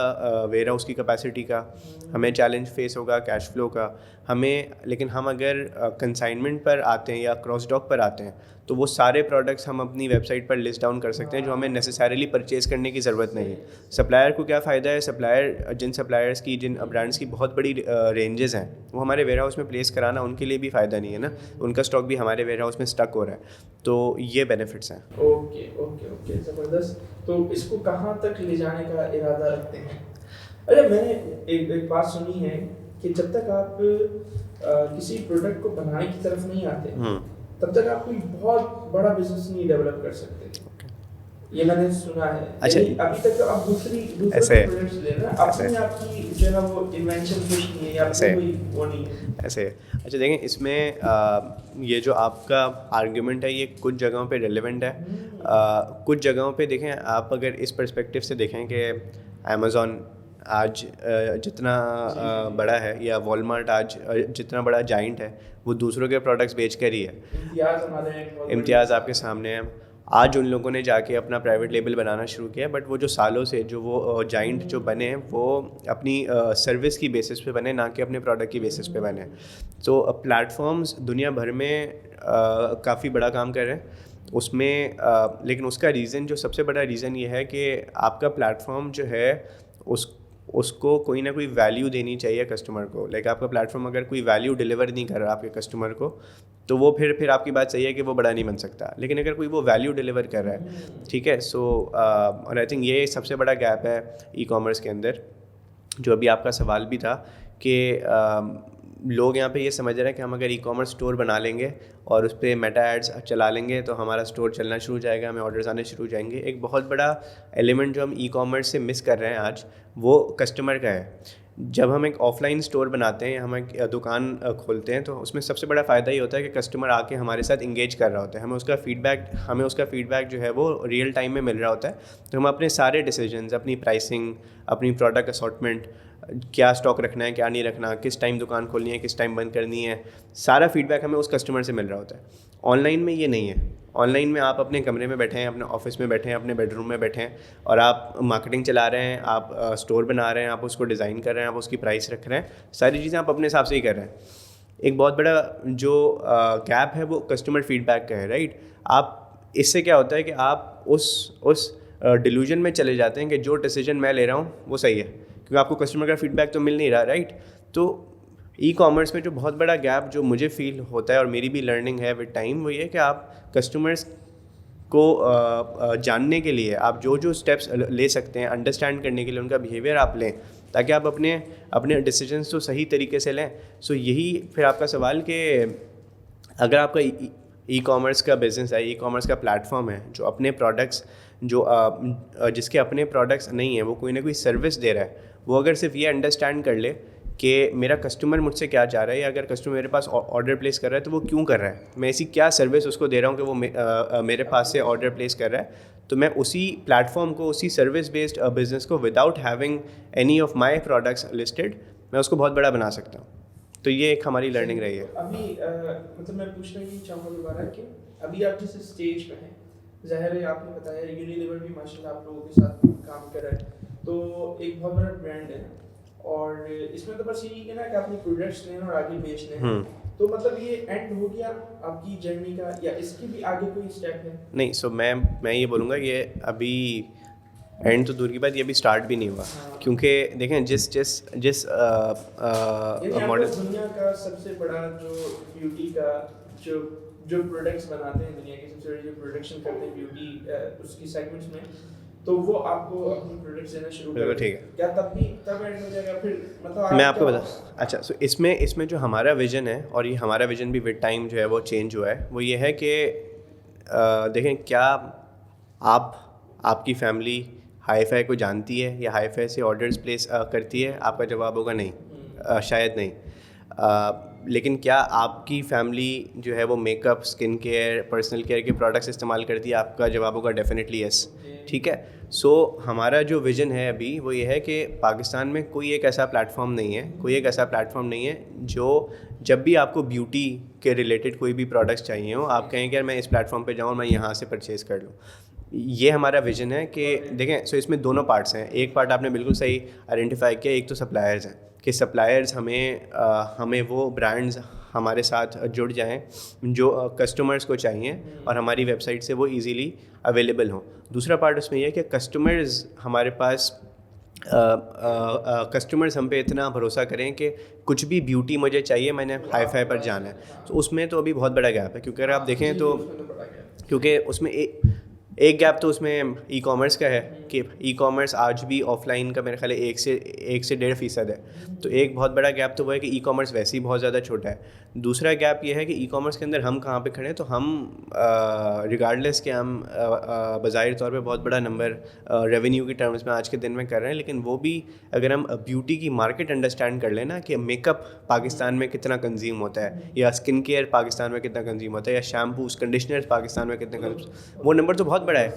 वेयर हाउस की कैपेसिटी का, हमें चैलेंज फेस होगा कैश फ्लो का हमें। लेकिन हम अगर कंसाइनमेंट पर आते हैं या क्रॉस डॉक पर आते हैं तो वो सारे प्रोडक्ट्स हम अपनी वेबसाइट पर लिस्ट डाउन कर सकते हैं जो हमें नेसेसरीली परचेज़ करने की ज़रूरत नहीं है। सप्लायर को क्या फ़ायदा है, जिन सप्लायर्स की जिन ब्रांड्स की बहुत बड़ी रेंजेस हैं वो हमारे वेयर हाउस में प्लेस कराना उनके लिए भी फ़ायदा नहीं है ना, उनका स्टॉक भी हमारे वेयर हाउस में स्टक हो रहा है। तो ये बेनिफिट्स हैं। ओके ओके ओके, ज़बरदस्त। तो इसको कहाँ तक ले जाने का इरादा रखते हैं? अरे मैंने एक बात सुनी है कि जब तक आप किसी प्रोडक्ट को बनाने की तरफ नहीं आते तब तक आप कोई बहुत बड़ा बिजनेस नहीं डेवलप कर सकते। ये मैंने सुना है। अच्छा, अभी तक तो आप दूसरे प्रोडक्ट्स ले रहे हैं, अपनी आपकी जो है वो इन्वेंशन कुछ नहीं है या कोई वो नहीं है ऐसे। अच्छा देखें, इसमें ये जो आपका आर्ग्यूमेंट है ये कुछ जगहों पे रेलेवेंट है, कुछ जगहों पे देखें आप अगर इस पर्सपेक्टिव से देखें कि अमेज़ॉन आज जितना बड़ा है या वॉलमार्ट आज जितना बड़ा जाइंट है वो दूसरों के प्रोडक्ट्स बेच कर ही है। इम्तियाज़ आपके सामने है। आज उन लोगों ने जाके अपना प्राइवेट लेबल बनाना शुरू किया, बट वो जो सालों से जो वो जाइंट जो बने हैं वो अपनी सर्विस की बेसिस पे बने, ना कि अपने प्रोडक्ट की बेसिस पे बने। तो प्लेटफॉर्म्स दुनिया भर में काफ़ी बड़ा काम कर रहे हैं उसमें, लेकिन उसका रीज़न जो सबसे बड़ा रीज़न ये है कि आपका प्लेटफॉर्म जो है उसको कोई ना कोई वैल्यू देनी चाहिए कस्टमर को। लाइक आपका प्लेटफॉर्म अगर कोई वैल्यू डिलीवर नहीं कर रहा आपके कस्टमर को तो वो फिर आपकी बात सही है कि वो बड़ा नहीं बन सकता। लेकिन अगर कोई वो वैल्यू डिलीवर कर रहा है, ठीक है, सो और आई थिंक ये सबसे बड़ा गैप है ई कॉमर्स के अंदर। जो अभी आपका सवाल भी था कि लोग यहाँ पे ये समझ रहे हैं कि हम अगर ई कॉमर्स स्टोर बना लेंगे और उस पर मेटा एड्स चला लेंगे तो हमारा स्टोर चलना शुरू हो जाएगा, हमें ऑर्डर्स आने शुरू हो जाएंगे। एक बहुत बड़ा एलिमेंट जो हम ई कॉमर्स से मिस कर रहे हैं आज वो कस्टमर का है। जब हम एक ऑफलाइन स्टोर बनाते हैं, हम एक दुकान खोलते हैं तो उसमें सबसे बड़ा फ़ायदा ये होता है कि कस्टमर आके हमारे साथ इंगेज कर रहा होता है, हमें उसका फीडबैक जो है वो रियल टाइम में मिल रहा होता है। तो हम अपने सारे डिसीजंस, अपनी प्राइसिंग, अपनी प्रोडक्ट असॉर्टमेंट, क्या स्टॉक रखना है क्या नहीं रखना, किस टाइम दुकान खोलनी है किस टाइम बंद करनी है, सारा फीडबैक हमें उस कस्टमर से मिल रहा होता है। ऑनलाइन में ये नहीं है। ऑनलाइन में आप अपने कमरे में बैठे हैं, अपने ऑफिस में बैठे हैं, अपने बेडरूम में बैठे हैं और आप मार्केटिंग चला रहे हैं, आप स्टोर बना रहे हैं, आप उसको डिज़ाइन कर रहे हैं, आप उसकी प्राइस रख रहे हैं, सारी चीज़ें आप अपने हिसाब से ही कर रहे हैं। एक बहुत बड़ा जो गैप है वो कस्टमर फीडबैक का है, राइट। आप इससे क्या होता है कि आप उस डिल्यूजन में चले जाते हैं कि जो डिसीजन मैं ले रहा हूँ वो सही है, क्योंकि आपको कस्टमर का फीडबैक तो मिल नहीं रहा, राइट। तो ई कॉमर्स में जो बहुत बड़ा गैप जो मुझे फील होता है और मेरी भी लर्निंग है विद टाइम, वो ये कि आप कस्टमर्स को जानने के लिए आप जो स्टेप्स ले सकते हैं, अंडरस्टैंड करने के लिए उनका बिहेवियर आप लें ताकि आप अपने डिसीजंस तो सही तरीके से लें। सो यही फिर आपका सवाल कि अगर आपका ई कॉमर्स का बिज़नेस है, ई कॉमर्स का प्लेटफॉर्म है जो अपने प्रोडक्ट्स जिसके अपने प्रोडक्ट्स नहीं है वो कोई ना कोई सर्विस दे रहा है, वो अगर सिर्फ ये अंडरस्टैंड कर ले कि मेरा कस्टमर मुझसे क्या चाह रहा है, या अगर कस्टमर मेरे पास ऑर्डर प्लेस कर रहा है तो वो क्यों कर रहा है, मैं ऐसी क्या सर्विस उसको दे रहा हूँ कि वो मेरे पास से ऑर्डर प्लेस कर रहा है, तो मैं उसी प्लेटफॉर्म को, उसी सर्विस बेस्ड बिजनेस को without having any of my products listed मैं उसको बहुत बड़ा बना सकता हूँ। तो ये एक हमारी लर्निंग रही है। अभी मतलब मैं पूछना ये चाहूँगा दोबारा कि अभी आप जिस स्टेज पे हैं ज़ाहिर है आपने बताया यूनिलीवर भी माशाल्लाह आप लोगों के साथ काम कर रहा है, तो एक बहुत बड़ा ब्रांड है और इसमें तो बस यही है ना कि आपने प्रोडक्ट्स लेना और आगे बेचने हैं। तो मतलब ये एंड हो गया आपकी जर्नी का या इसके भी आगे कोई स्टेप है? नहीं, सो मैं ये बोलूँगा ये अभी एंड तो दूर की बात, ये अभी स्टार्ट भी नहीं हुआ, क्योंकि देखें जिस जिस जिस मॉडल दुनिया का सबसे बड़ा जो ब्यूटी का जो जो प्रोडक्ट्स बनाते हैं, दुनिया के सबसे बड़े जो प्रोडक्शन करते हैं ब्यूटी उसकी सेगमेंट्स में, तो वो आपको अपनी प्रोडक्ट्स देना शुरू कर ठीक है, क्या तब एंड हो जाएगा फिर मतलब मैं आपको बता। अच्छा, सो इसमें जो हमारा विज़न है, और ये हमारा विज़न भी विद टाइम जो है वो चेंज हुआ है, वो ये है कि देखें, क्या आपकी फैमिली हाई फाई को जानती है या हाई फाई से ऑर्डर्स प्लेस करती है? आपका जवाब होगा नहीं, शायद नहीं। लेकिन क्या आपकी फैमिली जो है वो makeup, skin care, personal care के प्रोडक्ट्स इस्तेमाल करती है? आपका जवाब होगा डेफिनेटली यस। ठीक है, सो हमारा जो विज़न है अभी वो ये है कि पाकिस्तान में कोई एक ऐसा प्लेटफॉर्म नहीं है जो जब भी आपको ब्यूटी के रिलेटेड कोई भी प्रोडक्ट्स चाहिए हो, आप कहें कि यार मैं इस प्लेटफॉर्म पे जाऊँ और मैं यहाँ से परचेज़ कर लूँ। ये हमारा विज़न है कि देखें, सो इसमें दोनों पार्ट्स हैं। एक पार्ट आपने बिल्कुल सही आइडेंटिफाई किया, एक तो सप्लायर्स हैं कि सप्लायर्स हमें वो ब्रांड्स हमारे साथ जुड़ जाएं जो कस्टमर्स को चाहिए और हमारी वेबसाइट से वो इजीली अवेलेबल हों। दूसरा पार्ट उसमें यह है कि कस्टमर्स हमारे पास कस्टमर्स हम पे इतना भरोसा करें कि कुछ भी ब्यूटी मुझे चाहिए, मैंने हाई फाई पर जाना है, तो उसमें तो अभी बहुत बड़ा गैप है। क्योंकि अगर आप देखें तो क्योंकि उसमें एक गैप तो उसमें ई कॉमर्स का है कि ई कॉमर्स आज भी ऑफलाइन का मेरे ख्याल है 1 से 1.5% है। तो एक बहुत बड़ा गैप तो वो है कि ई कॉमर्स वैसे ही बहुत ज़्यादा छोटा है। दूसरा गैप ये है कि ई कॉमर्स के अंदर हम कहाँ पे खड़े हैं, तो हम रिगार्डलेस के हम बज़ाहिर तौर पे बहुत बड़ा नंबर रेवेन्यू की टर्म्स में आज के दिन में कर रहे हैं, लेकिन वो भी अगर हम ब्यूटी की मार्केट अंडरस्टैंड कर लें ना कि मेकअप पाकिस्तान में कितना कंज्यूम होता है, या स्किन केयर पाकिस्तान में कितना कंज्यूम होता है, या शैम्पूस, कंडीशनर्स पाकिस्तान में कितने कंज्यूम, वो नंबर तो बहुत बड़ा है।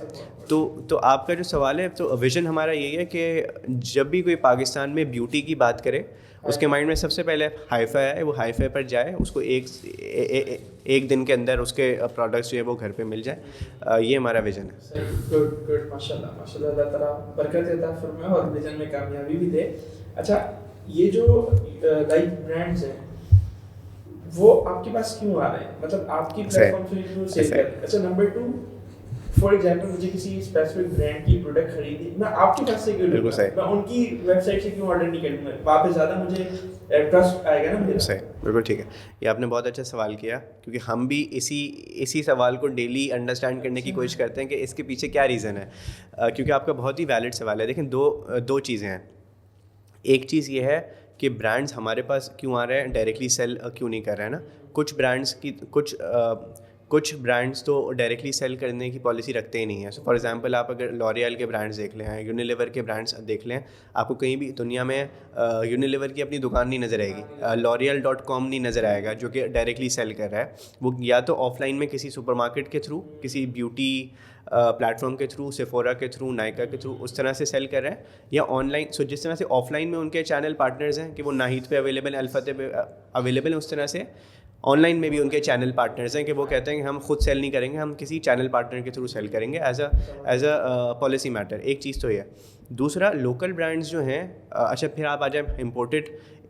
तो आपका जो सवाल है, तो विज़न हमारा यही है कि जब भी कोई पाकिस्तान में ब्यूटी की बात करे, उसके माइंड में सबसे पहले हाई फाई है, वो हाई फाई पर जाए, उसको एक दिन के अंदर उसके प्रोडक्ट्स जो है वो घर पे मिल जाए। ये हमारा विज़न है। गुड, माशाल्लाह माशाल्लाह, अल्लाह ताला बरकत देता फरमाए और विज़न में कामयाबी भी दे। अच्छा, ये जो लाइक ब्रांड्स हैं वो आपके पास क्यों आ रहे हैं, मतलब आपकी प्लेटफॉर्म से क्यों सेल कर रहे हैं? अच्छा, नंबर 2, फॉर एग्जांपल मुझे किसी स्पेसिफिक ब्रांड की प्रोडक्ट खरीदी, मैं आपके पास से क्यों लूँगा? मैं उनकी वेबसाइट से क्यों ऑर्डर नहीं करूँगा? वहाँ पे ज़्यादा मुझे ट्रस्ट आएगा ना मेरा। सही, बिल्कुल ठीक है। ये आपने बहुत अच्छा सवाल किया, क्योंकि हम भी इसी सवाल को डेली अंडरस्टैंड करने की कोशिश करते हैं कि इसके पीछे क्या रीज़न है। क्योंकि आपका बहुत ही वैलिड सवाल है। देखें, दो चीज़ें हैं। एक चीज़ ये है कि ब्रांड्स हमारे पास क्यों आ रहे हैं, डायरेक्टली सेल क्यों नहीं कर रहे हैं ना। कुछ ब्रांड्स तो डायरेक्टली सेल करने की पॉलिसी रखते ही नहीं है। सो फॉर एग्जांपल, आप अगर लॉरियल के ब्रांड्स देख लें, यूनिलीवर के ब्रांड्स देख लें, आपको कहीं भी दुनिया में यूनिलीवर की अपनी दुकान नहीं नज़र आएगी, L'Oreal.com नहीं नज़र आएगा जो कि डायरेक्टली सेल कर रहा है। वो या तो ऑफलाइन में किसी सुपरमार्केट के थ्रू, किसी ब्यूटी प्लेटफॉर्म के थ्रू, सेफोरा के थ्रू, नायका के थ्रू, उस तरह से सेल कर रहे हैं, या ऑनलाइन। सो जिस तरह से ऑफलाइन में उनके चैनल पार्टनर्स हैं कि वो नाहिद पे अवेलेबल है, अल्फते पे अवेलेबल है, उस तरह से ऑनलाइन में भी उनके चैनल पार्टनर्स हैं कि वो कहते हैं कि हम खुद सेल नहीं करेंगे, हम किसी चैनल पार्टनर के थ्रू सेल करेंगे एज अ पॉलिसी मैटर। एक चीज़ तो ये। दूसरा, लोकल ब्रांड्स जो हैं, अच्छा फिर आप आ जाए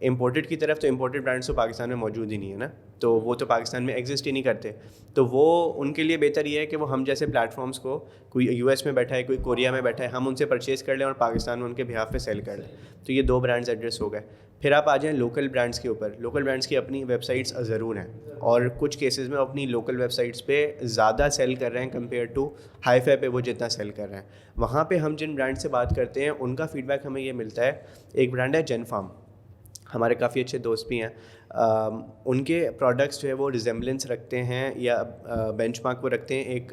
इम्पोर्टेड की तरफ, तो इम्पोर्टेड ब्रांड्स तो पाकिस्तान में मौजूद ही नहीं है ना, तो वो तो पाकिस्तान में एग्जिस्ट ही नहीं करते। तो वो उनके लिए बेहतर ये है कि वो हम जैसे प्लेटफॉर्म्स को, कोई यूएस में बैठा है, कोई कोरिया में बैठा है, हम उनसे परचेज़ कर लें और पाकिस्तान में उनके बिहाफ पे सेल कर लें। तो ये 2 ब्रांड्स एड्रेस हो गए। फिर आप आ जाएँ लोकल ब्रांड्स के ऊपर। लोकल ब्रांड्स की अपनी वेबसाइट्स ज़रूर हैं, और कुछ केसेस में अपनी लोकल वेबसाइट्स पे ज़्यादा सेल कर रहे हैं कंपेयर टू हाई फाई पे वो जितना सेल कर रहे हैं। वहाँ पे हम जिन ब्रांड से बात करते हैं उनका फीडबैक हमें ये मिलता है। एक ब्रांड है जेनफार्म, हमारे काफ़ी अच्छे दोस्त भी हैं। उनके प्रोडक्ट्स जो है वो रिजेम्बलेंस रखते हैं या बेंचमार्क वो रखते हैं एक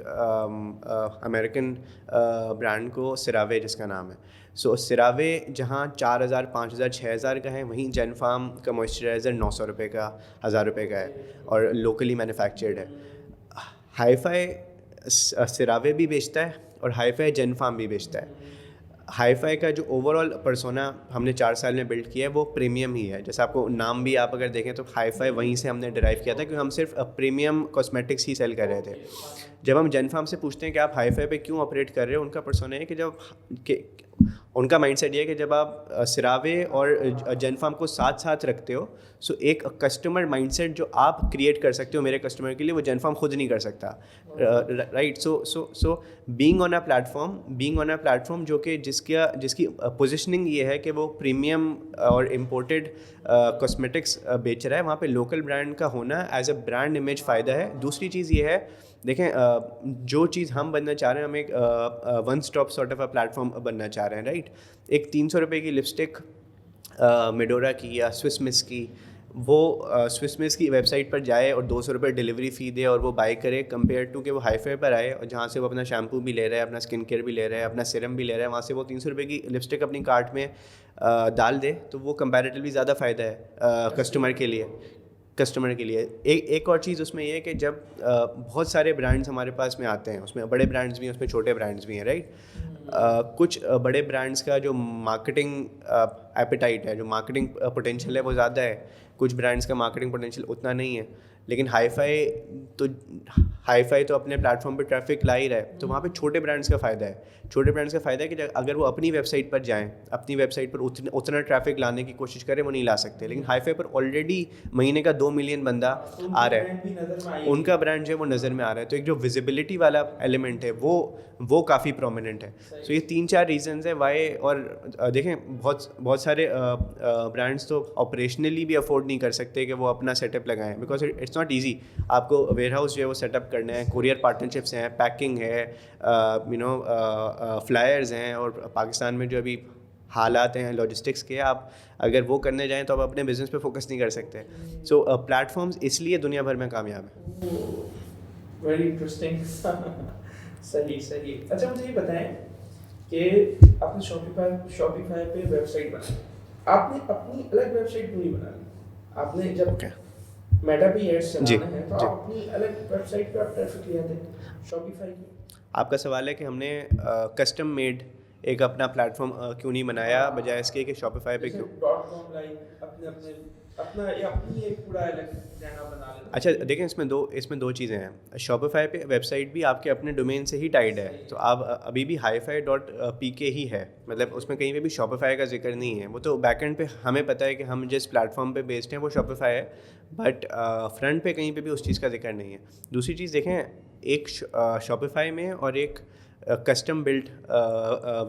अमेरिकन ब्रांड को, सिरावे जिसका नाम है। सो सिरावे जहाँ 4,000, 5,000, 6,000 का है, वहीं जेनफार्म का मॉइस्चराइज़र 900 रुपये का, 1,000 रुपये का है, और लोकली मैन्युफैक्चर्ड है। हाई फाई सिरावे भी बेचता है और हाई फाई जेनफार्म भी बेचता है। हाईफाई का जो ओवरऑल पर्सोना हमने 4 साल में बिल्ड किया है वो प्रीमियम ही है। जैसे आपको नाम भी आप अगर देखें तो हाईफाई वहीं से हमने डिराइव किया था, क्योंकि हम सिर्फ प्रीमियम कॉस्मेटिक्स ही सेल कर रहे थे। जब हम जेनफार्म से पूछते हैं कि आप हाईफाई पे क्यों ऑपरेट कर रहे हो, उनका पर्सोना है कि जब उनका माइंडसेट ये है कि जब आप सिरावे और जेनफार्म को साथ साथ रखते हो, सो एक कस्टमर माइंडसेट जो आप क्रिएट कर सकते हो मेरे कस्टमर के लिए, वो जेनफार्म खुद नहीं कर सकता, right. So being on a platform जो कि जिसकी पोजिशनिंग ये है कि वो प्रीमियम और इम्पोर्टेड कॉस्मेटिक्स बेच रहा है, वहाँ पे लोकल ब्रांड का होना एज अ ब्रांड इमेज फ़ायदा है। दूसरी चीज़ ये है, देखें जो चीज़ हम बनना चाह रहे हैं, हम एक one stop sort of a platform बनना चाह रहे हैं, राइट। एक 300 रुपये की लिपस्टिक मेडोरा की या स्विस मिस की, वो स्विस मिस की वेबसाइट पर जाए और 200 रुपये डिलीवरी फ़ी दे और वो बाय करे, कंपेयर टू कि वो हाईफाई पर आए और जहाँ से वो अपना शैम्पू भी ले रहा है, अपना स्किन केयर भी ले रहा है, अपना सीरम भी ले रहा है, वहाँ से वो 300 रुपये की लिपस्टिक अपनी कार्ट में डाल दे, तो वो कंपैरेटिवली ज़्यादा फ़ायदा है कस्टमर के लिए। एक और चीज़ उसमें ये है कि जब बहुत सारे ब्रांड्स हमारे पास में आते हैं, उसमें बड़े ब्रांड्स भी हैं, उसमें छोटे ब्रांड्स भी हैं, राइट। कुछ बड़े ब्रांड्स का जो मार्केटिंग एपेटाइट है, जो मार्केटिंग पोटेंशियल है, वो ज़्यादा है। कुछ ब्रांड्स का मार्केटिंग पोटेंशियल उतना नहीं है। लेकिन हाईफाई तो अपने प्लेटफॉर्म पे ट्रैफिक ला ही रहा है, तो वहाँ पे छोटे ब्रांड्स का फ़ायदा है। छोटे ब्रांड्स का फ़ायदा है कि अगर वो अपनी वेबसाइट पर जाएँ, अपनी वेबसाइट पर उतना ट्रैफिक लाने की कोशिश करें, वो नहीं ला सकते। लेकिन हाईफाई पर ऑलरेडी महीने का 2 मिलियन बंदा आ रहा है, उनका ब्रांड जो है वो नज़र में आ रहा है, तो एक जो विजिबिलिटी वाला एलिमेंट है वो काफ़ी प्रोमिनेंट है। सो ये 3-4 रीजंस है वाई। और देखें बहुत सारे ब्रांड्स तो ऑपरेशनली भी अफोर्ड नहीं कर सकते कि वो अपना सेटअप लगाएं, बिकॉज इट्स नॉट ईजी। आपको वेयर हाउस जो है वो सेटअप करना है, कुरियर पार्टनरशिप्स हैं, पैकिंग है, फ्लायर्स हैं, और पाकिस्तान में जो अभी हालात हैं लॉजिस्टिक्स के, आप अगर वो करने जाएं तो आप अपने बिजनेस पे फोकस नहीं कर सकते। सो प्लेटफॉर्म्स इसलिए दुनिया भर में कामयाब है। Very interesting. सही। अच्छा, मुझे ये बताएं कि आपने शॉपिफाई पे वेबसाइट बनाई, आपने अपनी अलग वेबसाइट क्यों नहीं बना ली? आपने जब मेटा पे एड्स चलाना है तो आप अपनी अलग वेबसाइट पे आप ट्रैफिक ले आते हैं, शॉपिफाई की। आपका सवाल है कि हमने कस्टम मेड एक अपना प्लेटफॉर्म क्यों नहीं बनाया, बजाय इसके कि शॉपिफाई पे क्यों। .com लाइक अपना अपनी एक पूरा अलग जगह बना लेते हैं। अच्छा, देखें इसमें दो चीज़ें हैं। शॉपिफाई पे वेबसाइट भी आपके अपने डोमेन से ही टाइड है, तो आप अभी भी hifi.pk ही है, मतलब उसमें कहीं पे भी शॉपिफाई का जिक्र नहीं है। वो तो बैकएंड पे हमें पता है कि हम जिस प्लेटफॉर्म पे बेस्ड हैं वो शॉपिफाई है, बट फ्रंट पे कहीं पे भी उस चीज़ का जिक्र नहीं है। दूसरी चीज़ देखें, एक शॉपिफाई में और एक कस्टम बिल्ट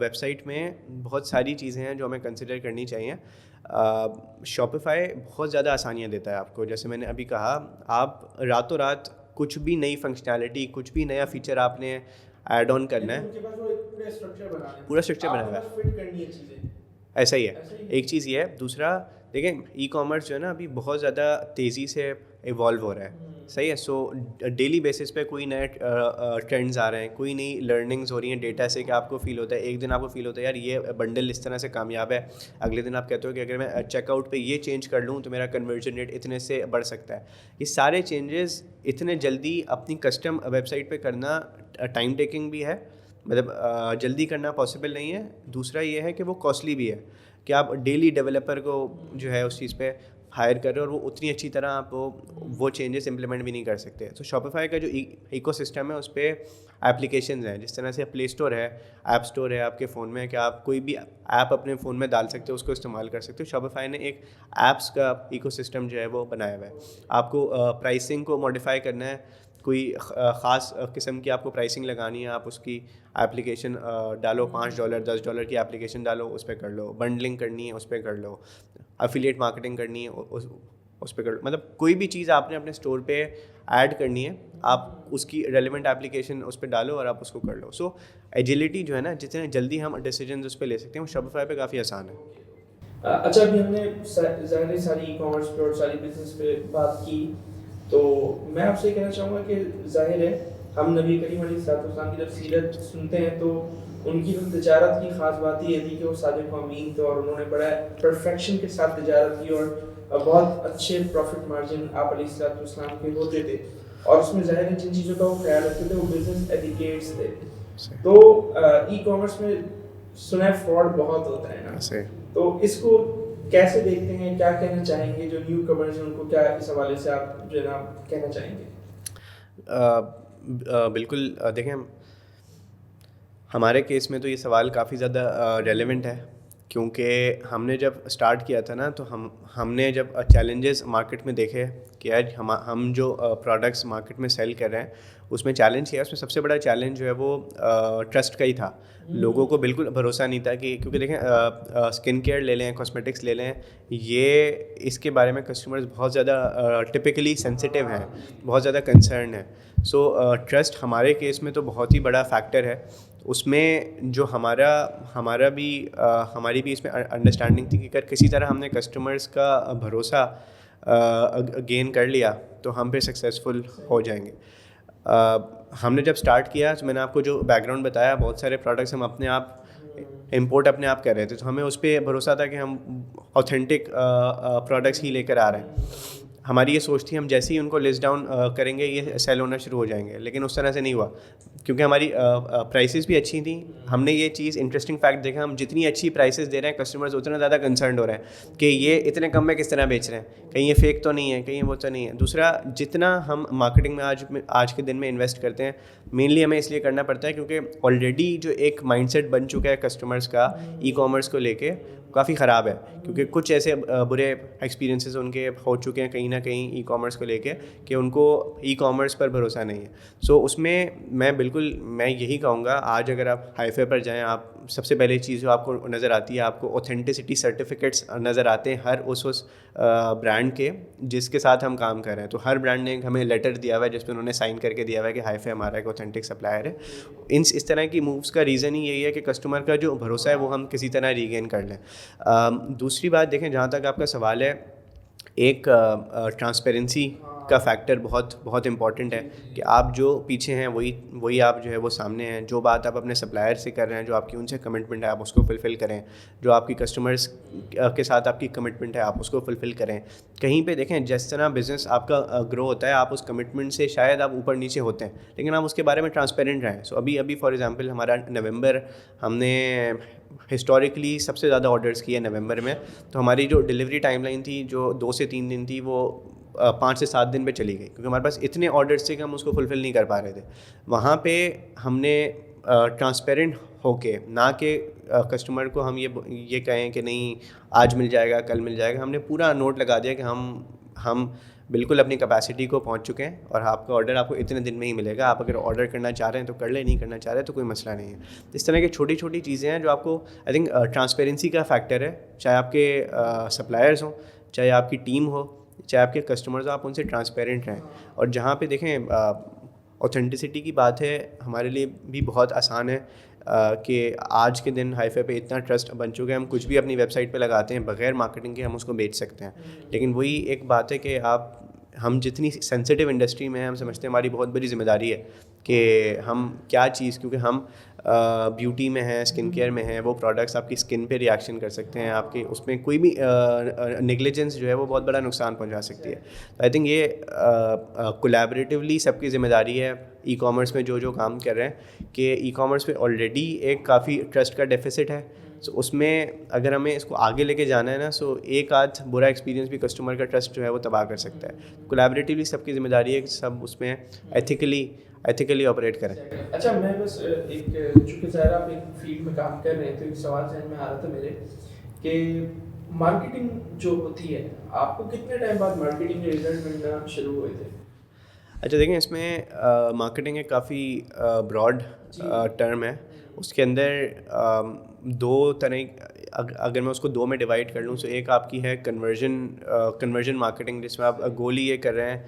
वेबसाइट में बहुत सारी चीज़ें हैं जो हमें कंसिडर करनी चाहिए। शॉपिफाई बहुत ज़्यादा आसानियाँ देता है आपको। जैसे मैंने अभी कहा, आप रातों रात कुछ भी नई फंक्शनैलिटी, कुछ भी नया फीचर आपने ऐड ऑन करना है, पूरा स्ट्रक्चर बना हुआ है, ऐसा ही है। एक चीज़ ये है। दूसरा, देखें ई कॉमर्स जो है ना अभी बहुत ज़्यादा तेज़ी से इवॉल्व हो रहा है, सही है। सो डेली बेसिस पे कोई नए ट्रेंड्स आ रहे हैं, कोई नई लर्निंग्स हो रही हैं डेटा से, कि आपको फील होता है, एक दिन आपको फील होता है यार ये बंडल इस तरह से कामयाब है, अगले दिन आप कहते हो कि अगर मैं चेकआउट पे ये चेंज कर लूँ तो मेरा कन्वर्जन रेट इतने से बढ़ सकता है। ये सारे चेंजेस इतने जल्दी अपनी कस्टम वेबसाइट पे करना टाइम टेकिंग भी है, मतलब जल्दी करना पॉसिबल नहीं है। दूसरा ये है कि वो कॉस्टली भी है, कि आप डेली डेवलपर को जो है उस चीज़ पे हायर कर रहे हो और वो उतनी अच्छी तरह आप वो चेंजेस इंप्लीमेंट भी नहीं कर सकते। तो शॉपिफाई का जो इकोसिस्टम है उस पर एप्लीकेशंस हैं, जिस तरह से प्ले स्टोर है, ऐप स्टोर है आपके फ़ोन में, कि आप कोई भी ऐप अपने फ़ोन में डाल सकते हो, उसको इस्तेमाल कर सकते हो। शॉपिफाई ने एक ऐप्स का इकोसिस्टम जो है वो बनाया हुआ है। आपको प्राइसिंग को मॉडिफाई करना है, कोई ख़ास किस्म की आपको प्राइसिंग लगानी है, आप उसकी एप्लीकेशन डालो, $5 $10 की एप्लीकेशन डालो, उस पर कर लो। बंडलिंग करनी है उस पर कर लो, एफिलिएट मार्केटिंग करनी है उस पर कर लो। मतलब कोई भी चीज़ आपने अपने स्टोर पे ऐड करनी है, आप उसकी रेलिवेंट एप्लीकेशन उस पर डालो और आप उसको कर लो। सो एजिलिटी जो है ना, जितने जल्दी हम डिसीजन उस पर ले सकते हैं, वो शॉपिफाई पे काफ़ी आसान है। अच्छा, अभी हमने सारी ई कॉमर्स पे और सारी बिजनेस पे बात की, तो मैं आपसे कहना चाहूँगा कि जाहिर है हम नबी करीम अलैहिस्सलाम की जब सीरत सुनते हैं तो उनकी जो तिजारत की ख़ास बात ये थी कि वो सादिक़ व अमीन थे और उन्होंने बड़ा परफेक्शन के साथ तिजारत की और बहुत अच्छे प्रॉफिट मार्जिन आप अलैहिस्सलाम के होते थे, और उसमें जाहिर है जिन चीज़ों का वो ख्याल रखते थे वो बिजनेस एटिकेट्स थे। तो ई कॉमर्स में सुना है फ्रॉड बहुत होता है ना, ऐसे तो इसको कैसे देखते हैं, क्या कहना चाहेंगे जो न्यू कमर्स हैं उनको, क्या इस हवाले से आप जो है ना कहना चाहेंगे? बिल्कुल देखें, हमारे केस में तो ये सवाल काफ़ी ज़्यादा रेलेवेंट है, क्योंकि हमने जब स्टार्ट किया था ना, तो हमने जब चैलेंजेस मार्केट में देखे कि आज हम जो प्रोडक्ट्स मार्केट में सेल कर रहे हैं उसमें चैलेंज किया, उसमें सबसे बड़ा चैलेंज जो है वो ट्रस्ट का ही था। लोगों को बिल्कुल भरोसा नहीं था कि, क्योंकि देखें स्किन केयर ले लें, कॉस्मेटिक्स ले लें, ये इसके बारे में कस्टमर्स बहुत ज़्यादा टिपिकली सेंसिटिव हैं, बहुत ज़्यादा कंसर्न है। सो ट्रस्ट हमारे केस में तो बहुत ही बड़ा फैक्टर है। उसमें जो हमारी भी इसमें अंडरस्टैंडिंग थी कि अगर किसी तरह हमने कस्टमर्स का भरोसा गेन कर लिया तो हम फिर सक्सेसफुल हो जाएंगे। हमने जब स्टार्ट किया तो मैंने आपको जो बैकग्राउंड बताया, बहुत सारे प्रोडक्ट्स हम अपने आप इंपोर्ट अपने आप कर रहे थे, तो हमें उस पर भरोसा था कि हम ऑथेंटिक प्रोडक्ट्स ही लेकर आ रहे हैं। हमारी ये सोच थी हम जैसे ही उनको लिस्ट डाउन करेंगे ये सेल होना शुरू हो जाएंगे, लेकिन उस तरह से नहीं हुआ, क्योंकि हमारी प्राइसेस भी अच्छी थी। हमने ये चीज़ इंटरेस्टिंग फैक्ट देखा, हम जितनी अच्छी प्राइसेस दे रहे हैं कस्टमर्स उतना ज़्यादा कंसर्न हो रहे हैं कि ये इतने कम में किस तरह बेच रहे हैं, कहीं ये फेक तो नहीं है, कहीं वो तो नहीं है। दूसरा, जितना हम मार्केटिंग में आज के दिन में इन्वेस्ट करते हैं, मेनली हमें इसलिए करना पड़ता है क्योंकि ऑलरेडी जो एक माइंडसेट बन चुका है कस्टमर्स का ई कॉमर्स को लेके, काफ़ी ख़राब है, क्योंकि कुछ ऐसे बुरे एक्सपीरियंसेस उनके हो चुके हैं कहीं ना कहीं ई कॉमर्स को लेके कि उनको ई कॉमर्स पर भरोसा नहीं है। सो उसमें मैं यही कहूँगा, आज अगर आप हाईफे पर जाएं, आप सबसे पहली चीज़ जो आपको नज़र आती है, आपको ऑथेंटिसिटी सर्टिफिकेट्स नज़र आते हैं हर उस ब्रांड के जिसके साथ हम काम कर रहे हैं। तो हर ब्रांड ने हमें लेटर दिया हुआ है जिस पर उन्होंने साइन करके दिया हुआ है कि हाईफे हमारा एक ऑथेंटिक सप्लायर है। इस तरह की मूव्स का रीज़न ही यही है कि कस्टमर का जो भरोसा है वो हम किसी तरह रीगेन कर लें। दूसरी बात देखें, जहाँ तक आपका सवाल है, एक ट्रांसपेरेंसी का फैक्टर बहुत बहुत इम्पॉर्टेंट है कि आप जो पीछे हैं वही आप जो है वो सामने हैं। जो बात आप अपने सप्लायर से कर रहे हैं, जो आपकी उनसे कमिटमेंट है, आप उसको फुलफ़िल करें। जो आपकी कस्टमर्स के साथ आपकी कमिटमेंट है, आप उसको फुलफ़िल करें। कहीं पे देखें, जिस तरह बिज़नेस आपका ग्रो होता है, आप उस कमिटमेंट से शायद आप ऊपर नीचे होते हैं, लेकिन आप उसके बारे में ट्रांसपेरेंट रहें। सो अभी फॉर एग्जांपल हमारा नवंबर, हमने हिस्टोरिकली सबसे ज़्यादा ऑर्डर्स किए नवंबर में, तो हमारी जो डिलीवरी टाइमलाइन थी जो 2 से 3 दिन थी, वो 5 से 7 दिन पे चली गई, क्योंकि हमारे पास इतने ऑर्डर्स थे कि हम उसको फुलफ़िल नहीं कर पा रहे थे। वहाँ पे हमने ट्रांसपेरेंट होके, ना कि कस्टमर को हम ये कहें कि नहीं आज मिल जाएगा, कल मिल जाएगा, हमने पूरा नोट लगा दिया कि हम बिल्कुल अपनी कैपेसिटी को पहुंच चुके हैं और आपका ऑर्डर आपको इतने दिन में ही मिलेगा। आप अगर ऑर्डर करना चाह रहे हैं तो कर ले, नहीं करना चाह रहे तो कोई मसला नहीं है। इस तरह की छोटी छोटी चीज़ें हैं जो आपको, आई थिंक ट्रांसपेरेंसी का फैक्टर है। चाहे आपके सप्लायर्स हों, चाहे आपकी टीम हो, चाहे आपके कस्टमर्स हो, आप उनसे ट्रांसपेरेंट रहें। और जहाँ पे देखें ऑथेंटिसिटी की बात है, हमारे लिए भी बहुत आसान है कि आज के दिन हाईफे पे इतना ट्रस्ट बन चुका है, हम कुछ भी अपनी वेबसाइट पे लगाते हैं, बगैर मार्केटिंग के हम उसको बेच सकते हैं। लेकिन वही एक बात है कि हम जितनी सेंसिटिव इंडस्ट्री में हैं, हम समझते हैं हमारी बहुत बड़ी जिम्मेदारी है कि हम क्या चीज़, क्योंकि हम ब्यूटी में हैं, स्किन केयर में हैं, वो प्रोडक्ट्स आपकी स्किन पे रिएक्शन कर सकते हैं, आपके उसमें कोई भी नेग्लिजेंस जो है वो बहुत बड़ा नुकसान पहुंचा सकती है। तो आई थिंक ये कोलैबोरेटिवली सबकी ज़िम्मेदारी है ई कॉमर्स में जो काम कर रहे हैं, कि ई कॉमर्स पे ऑलरेडी एक काफ़ी ट्रस्ट का डेफिसिट है। सो उसमें अगर हमें इसको आगे लेके जाना है ना, सो एक आध बुरा एक्सपीरियंस भी कस्टमर का ट्रस्ट जो है वो तबाह कर सकता है। कोलैबोरेटिवली सबकी ज़िम्मेदारी है कि सब उसमें एथिकली ऑपरेट करें। अच्छा, मैं बस एक, चूँकि ज़ाहिर आप एक फील्ड में काम कर रहे हैं, तो एक सवाल जहन में आ रहा था मेरे कि मार्केटिंग जो होती है, आपको कितने टाइम बाद मार्केटिंग के रिजल्ट मिलना शुरू हुए थे? अच्छा देखें, इसमें मार्केटिंग एक काफ़ी ब्रॉड टर्म है। उसके अंदर दो तरह, अगर मैं उसको दो में डिवाइड कर लूँ, तो एक आपकी है कन्वर्जन मार्केटिंग, जिसमें आप गोल ही ये कर रहे हैं,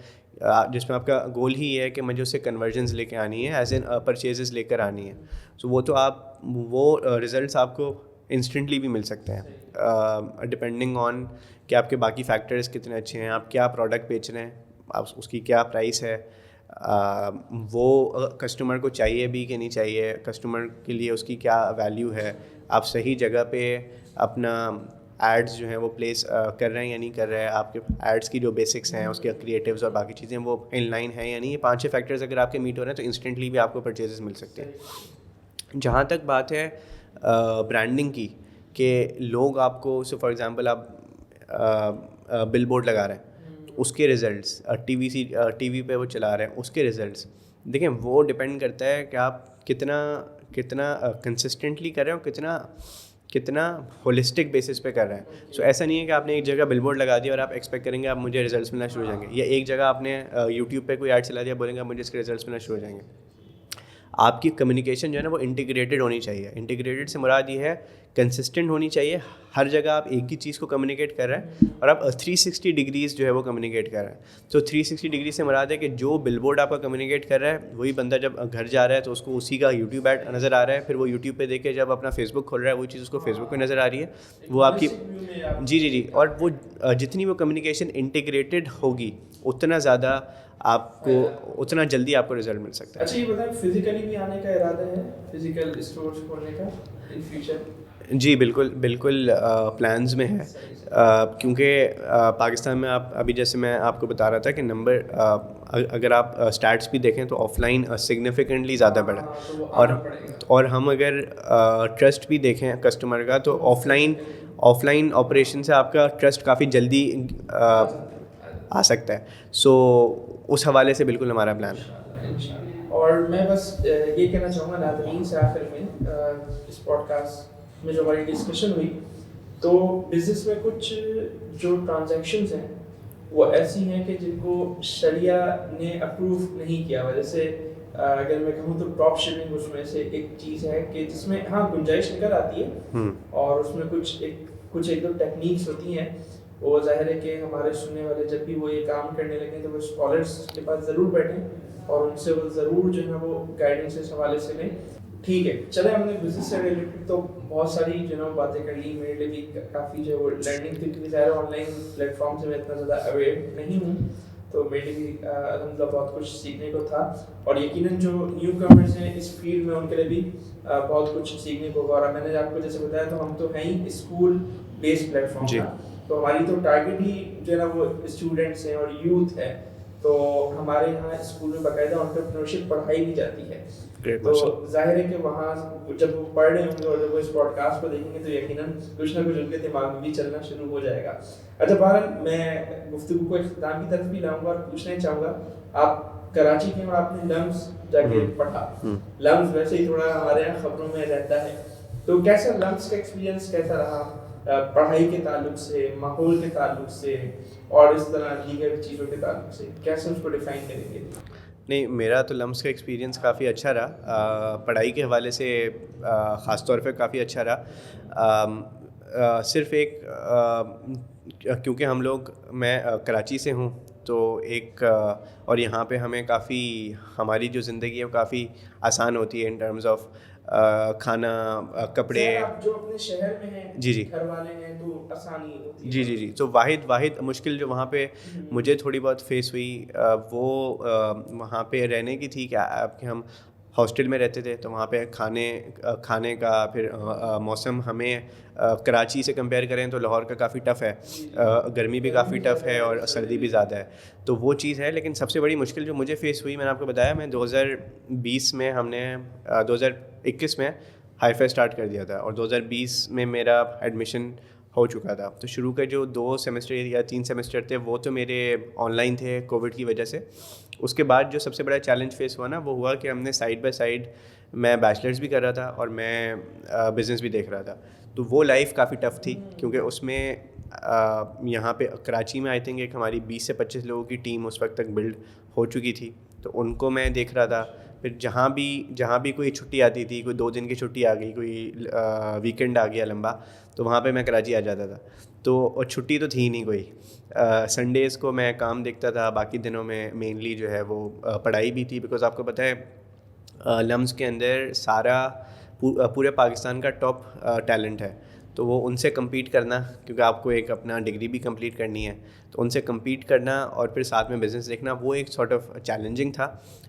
जिसमें आपका गोल ही ये है कि मुझे उससे कन्वर्जन्स लेके आनी है, एज एन परचेजेस लेकर आनी है। सो वो रिज़ल्ट्स आपको इंस्टेंटली भी मिल सकते हैं, डिपेंडिंग ऑन कि आपके बाकी फैक्टर्स कितने अच्छे हैं, आप क्या प्रोडक्ट बेच रहे हैं, आप उसकी क्या प्राइस है, वो कस्टमर को चाहिए भी कि नहीं चाहिए, कस्टमर के लिए उसकी क्या वैल्यू है, आप सही जगह पे अपना एड्स जो हैं वो प्लेस कर रहे हैं या नहीं कर रहे हैं, आपके एड्स की जो बेसिक्स हैं, उसके क्रिएटिव्स और बाकी चीज़ें वो इन लाइन हैं या नहीं। ये 5-6 फैक्टर्स अगर आपके मीट हो रहे हैं तो इंस्टेंटली भी आपको परचेजेस मिल सकते हैं। जहाँ तक बात है ब्रांडिंग की कि लोग आपको, सो फॉर एग्जांपल आप बिल बोर्ड लगा रहे हैं तो उसके रिजल्ट्स, टीवी पे वो चला रहे हैं उसके रिजल्ट्स, देखें वो डिपेंड करता है कि आप कितना कितना कंसिस्टेंटली कर रहे हो, कितना होलिस्टिक बेसिस पे कर रहे हैं। सो ऐसा नहीं है कि आपने एक जगह बिलबोर्ड लगा दिया और आप एक्सपेक्ट करेंगे आप मुझे रिजल्ट्स मिलना शुरू हो जाएंगे, या एक जगह आपने यूट्यूब पे कोई ऐड चला दिया बोलेंगे मुझे इसके रिजल्ट्स मिलना शुरू हो जाएंगे। आपकी कम्युनिकेशन जो है ना वो इंटीग्रेटेड होनी चाहिए। इंटीग्रेटेड से मुराद ये है कंसिस्टेंट होनी चाहिए, हर जगह आप एक ही चीज़ को कम्युनिकेट कर रहे हैं और आप 360 डिग्रीज़ जो है वो कम्युनिकेट कर रहे हैं। तो 360 डिग्री से मुराद है कि जो बिलबोर्ड आपका कम्युनिकेट कर रहा है वही बंदा जब घर जा रहा है तो उसको उसी का यूट्यूब ऐड नज़र आ रहा है, फिर वो यूट्यूब पे देखे जब अपना फेसबुक खोल रहा है वही चीज़ उसको फेसबुक पे नज़र आ रही है, वो आपकी जी, और वो जितनी वो कम्युनिकेशन इंटीग्रेटेड होगी उतना ज़्यादा आपको, उतना जल्दी आपको रिजल्ट मिल सकता है। अच्छा ये बताएं, फिजिकली भी आने का इरादा है, फिजिकल स्टोर्स खोलने का इन फ्यूचर? जी बिल्कुल प्लान्स में है, क्योंकि पाकिस्तान में आप अभी जैसे मैं आपको बता रहा था कि नंबर अगर आप स्टैट्स भी देखें तो ऑफलाइन सिग्निफिकेंटली ज़्यादा बढ़ा, और हम अगर ट्रस्ट भी देखें कस्टमर का तो ऑफलाइन ऑपरेशन से आपका ट्रस्ट काफ़ी जल्दी आ सकता है। सो उस हवाले से बिल्कुल हमारा प्लान है। और मैं बस ये कहना चाहूँगा नाज़रीन से आखिर में इस पॉडकास्ट में जो हमारी डिस्कशन हुई, तो बिज़नेस में कुछ जो ट्रांजैक्शंस हैं वो ऐसी हैं कि जिनको शरिया ने अप्रूव नहीं किया हुआ। जैसे अगर मैं कहूँ तो ड्रॉप शिपिंग उसमें से एक चीज़ है कि जिसमें हाँ गुंजाइश निकल आती है और उसमें कुछ एक दो टेक्निक्स होती हैं। वो जाहिर है कि हमारे सुनने वाले जब भी वो ये काम करने लगे तो वो स्कॉलर्स के पास ज़रूर बैठें और उनसे वो ज़रूर जो है वो गाइडेंस इस हवाले से लें। ठीक है, चले हमने बिजनेस से रिलेटेड तो बहुत सारी जो है बातें कर ली। मेरे लिए भी काफ़ी जो है वो लर्निंग थी, क्योंकि ज़ाहिर ऑनलाइन प्लेटफॉर्म से मैं इतना ज़्यादा अवेयर नहीं हूँ, तो मेरे लिए भी अल्हम्दुलिल्लाह बहुत कुछ सीखने को था। और यकीनन जो न्यू कमर्स हैं इस फील्ड में उनके लिए भी बहुत कुछ सीखने को होगा। और मैंने आपको जैसे बताया तो हम तो हैं ही स्कूल बेस्ड प्लेटफॉर्म का, तो हमारी तो टारगेट ही जो है ना वो स्टूडेंट्स हैं और यूथ है। तो हमारे यहाँ स्कूल में बाकायदा एंटरप्रेन्योरशिप पढ़ाई भी जाती है। तो जाहिर है कि वहाँ जब वो पढ़ रहे होंगे और जब वो इस पॉडकास्ट को देखेंगे तो यकीनन कुछ ना कुछ उनके दिमाग में भी चलना शुरू हो जाएगा। अच्छा बहरहाल मैं गुफ्तगू को इख्तिताम की तरफ भी लाऊंगा और पूछना चाहूँगा, आप कराची के और आपने लम्स जाके पढ़ा, लम्स वैसे ही थोड़ा हमारे यहाँ खबरों में रहता है, तो कैसा लम्स का एक्सपीरियंस कैसा रहा पढ़ाई के ताल्लुक से, माहौल के ताल्लुक से और इस तरह दीगर चीज़ों के ताल्लुक से, कैसे उसको डिफाइन करेंगे? नहीं, मेरा तो लम्स का एक्सपीरियंस काफ़ी अच्छा रहा, पढ़ाई के हवाले से ख़ास तौर पे काफ़ी अच्छा रहा। सिर्फ एक क्योंकि हम लोग, मैं कराची से हूँ तो एक और यहाँ पे हमें काफ़ी, हमारी जो ज़िंदगी है वो काफ़ी आसान होती है इन टर्म्स ऑफ खाना, कपड़े। आप जो अपने शहर में हैं, जी घर वाले हैं तो आसानी होती है। जी तो वाहिद मुश्किल जो वहाँ पे मुझे थोड़ी बहुत फेस हुई वो वहाँ पे रहने की थी कि हम हॉस्टल में रहते थे, तो वहाँ पे खाने का फिर मौसम हमें कराची से कंपेयर करें तो लाहौर का काफ़ी टफ़ है, गर्मी भी काफ़ी टफ़ है और सर्दी भी ज़्यादा है, तो वो चीज़ है। लेकिन सबसे बड़ी मुश्किल जो मुझे फेस हुई, मैंने आपको बताया मैं 2020 में, हमने 2021 में हाईफाई स्टार्ट कर दिया था और 2020 में मेरा एडमिशन हो चुका था। तो शुरू के जो 2 सेमेस्टर या 3 सेमेस्टर थे वो तो मेरे ऑनलाइन थे कोविड की वजह से। उसके बाद जो सबसे बड़ा चैलेंज फेस हुआ ना वो हुआ कि हमने साइड बाय साइड, मैं बैचलर्स भी कर रहा था और मैं बिज़नेस भी देख रहा था, तो वो लाइफ काफ़ी टफ़ थी क्योंकि उसमें यहाँ पे कराची में आई थिंक एक हमारी 20 से 25 लोगों की टीम उस वक्त तक बिल्ड हो चुकी थी, तो उनको मैं देख रहा था। फिर जहाँ भी कोई छुट्टी आती थी, कोई 2 दिन की छुट्टी आ गई, कोई वीकेंड आ गया लंबा, तो वहाँ पे मैं कराची आ जाता था। तो और छुट्टी तो थी नहीं कोई, संडेज़ को मैं काम देखता था, बाकी दिनों में मेनली जो है वो पढ़ाई भी थी। बिकॉज़ आपको पता है लम्स के अंदर सारा पूरे पाकिस्तान का टॉप टैलेंट है, तो वो उनसे compete करना, क्योंकि आपको एक अपना डिग्री भी कंप्लीट करनी है, तो उनसे कम्पीट करना और फिर साथ में बिज़नेस देखना वो एक सॉर्ट ऑफ चैलेंजिंग था।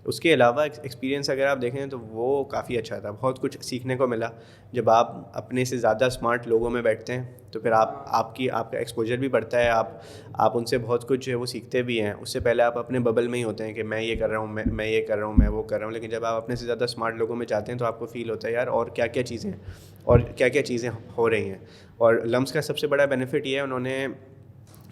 उसके अलावा एक्सपीरियंस अगर आप देखें तो वो काफ़ी अच्छा था, बहुत कुछ सीखने को मिला। जब आप अपने से ज़्यादा स्मार्ट लोगों में बैठते हैं तो फिर आपका एक्सपोजर भी बढ़ता है, आप उनसे बहुत कुछ जो है वो सीखते भी हैं। उससे पहले आप अपने बबल में ही होते हैं कि मैं ये कर रहा हूँ, मैं ये कर रहा हूँ, मैं वो कर रहा हूँ। लेकिन जब आप अपने से ज़्यादा स्मार्ट लोगों में जाते हैं तो आपको फ़ील होता है यार और क्या क्या चीज़ें हो रही हैं। और लम्स का सबसे बड़ा बेनिफिट ये है, उन्होंने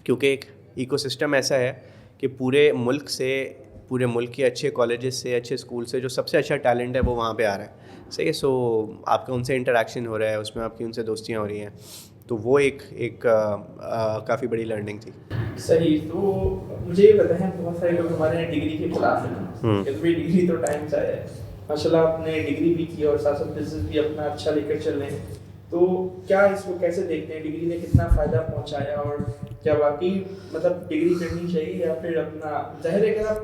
क्योंकि एक इकोसिस्टम ऐसा है कि पूरे मुल्क के अच्छे कॉलेजेस से, अच्छे स्कूल से जो सबसे अच्छा टैलेंट है वो वहाँ पे आ रहा है। सही है। सो आपका उनसे इंटरेक्शन हो रहा है, उसमें आपकी उनसे दोस्तियाँ हो रही हैं, तो वो एक काफ़ी बड़ी लर्निंग थी। सही। तो मुझे ये पता है बहुत सारे लोग हमारे यहाँ डिग्री के खिलाफ हैं कि तुम्हें डिग्री तो टाइम से आया है, माशाल्लाह आपने डिग्री भी की और साथ साथ बिजनेस भी अपना अच्छा लेकर चल रहे हैं। तो क्या इसको कैसे देखते हैं, डिग्री ने कितना फ़ायदा पहुंचाया और क्या वाकई मतलब डिग्री करनी चाहिए या फिर अपना जाहिर है कि आप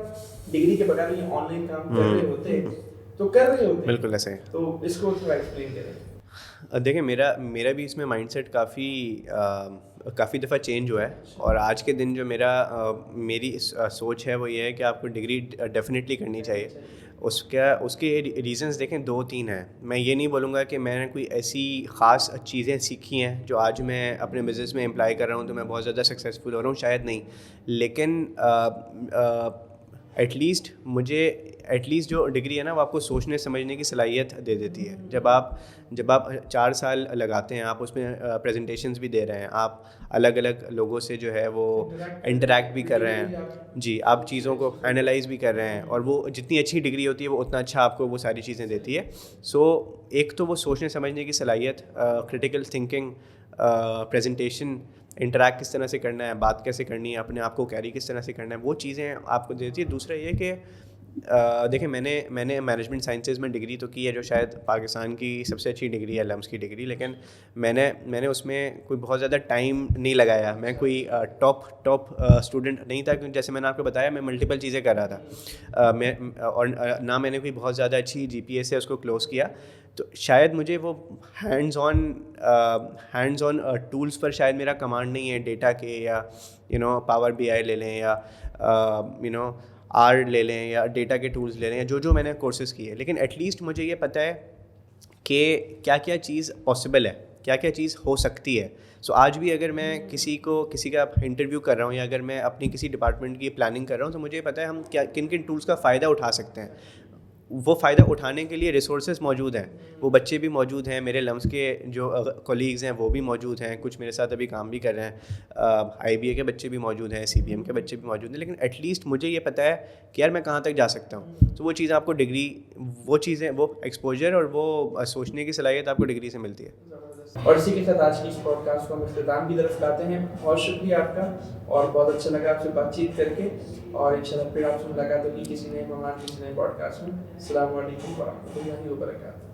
डिग्री के बगैर ही ऑनलाइन काम कर रहे होते तो कर रहे होते बिल्कुल ऐसे। तो इसको थोड़ा एक्सप्लेन करें। देखिए मेरा भी इसमें माइंडसेट काफ़ी दफ़ा चेंज हुआ है। और आज के दिन जो मेरी सोच है वो ये है कि आपको डिग्री डेफिनेटली करनी चाहिए। उसके रीज़न्स देखें 2-3 हैं। मैं ये नहीं बोलूँगा कि मैंने कोई ऐसी ख़ास चीज़ें सीखी हैं जो आज मैं अपने बिज़नेस में अप्लाई कर रहा हूँ तो मैं बहुत ज़्यादा सक्सेसफुल हो रहा हूँ, शायद नहीं। लेकिन एटलीस्ट जो डिग्री है ना वो आपको सोचने समझने की सलाहियत दे देती है। जब आप 4 साल लगाते हैं, आप उसमें प्रेजेंटेशंस भी दे रहे हैं, आप अलग अलग लोगों से जो है वो इंटरेक्ट भी कर रहे हैं, जी, आप चीज़ों को एनालाइज भी कर रहे हैं, और वो जितनी अच्छी डिग्री होती है वो उतना अच्छा आपको वो सारी चीज़ें देती है। सो एक तो वो सोचने समझने की सलाहियत, क्रिटिकल थिंकिंग, प्रेजेंटेशन, इंटरैक्ट किस तरह से करना है, बात कैसे करनी है, अपने आप को कैरी किस तरह से करना है, वो चीज़ें आपको देती है। दूसरा ये कि देखिए मैंने मैनेजमेंट साइंसेज में डिग्री तो की है जो शायद पाकिस्तान की सबसे अच्छी डिग्री है, लम्स की डिग्री। लेकिन मैंने उसमें कोई बहुत ज़्यादा टाइम नहीं लगाया। मैं कोई टॉप स्टूडेंट नहीं था, क्योंकि जैसे मैंने आपको बताया मैं मल्टीपल चीज़ें कर रहा था। ना मैंने कोई बहुत ज़्यादा अच्छी GPA से उसको क्लोज़ किया। तो शायद मुझे वो हैंड्स ऑन टूल्स पर शायद मेरा कमांड नहीं है, डेटा के, या पावर BI ले लें, या R ले लें, या डेटा के टूल्स ले लें, या जो मैंने कोर्सेज़ किए। लेकिन एटलीस्ट मुझे ये पता है कि क्या क्या चीज़ पॉसिबल है, क्या क्या चीज़ हो सकती है। सो आज भी अगर मैं किसी का इंटरव्यू कर रहा हूँ, या अगर मैं अपनी किसी डिपार्टमेंट की प्लानिंग कर रहा हूँ, तो मुझे पता है हम किन किन टूल्स का फ़ायदा उठा सकते हैं। वो फ़ायदा उठाने के लिए रिसोर्सेज मौजूद हैं, वो बच्चे भी मौजूद हैं, मेरे लम्स के जो कॉलीग्स हैं वो भी मौजूद हैं, कुछ मेरे साथ अभी काम भी कर रहे हैं, IBA के बच्चे भी मौजूद हैं, CBM के बच्चे भी मौजूद हैं। लेकिन एटलीस्ट मुझे ये पता है कि यार मैं कहाँ तक जा सकता हूँ। तो वो चीज़ आपको डिग्री, वो एक्सपोजर और वो सोचने की सलाहियत आपको डिग्री से मिलती है। और इसी के साथ आज की इस पॉडकास्ट को हम इख्तिताम की तरफ लाते हैं। बहुत शुक्रिया आपका, और बहुत अच्छा लगा आपसे बातचीत करके, और इंशाल्लाह फिर आपसे मुलाकात होगी किसी नए मेहमान, किसी नए पॉडकास्ट में। अस्सलाम वालेकुम व रहमतुल्लाहि व बरकातहू।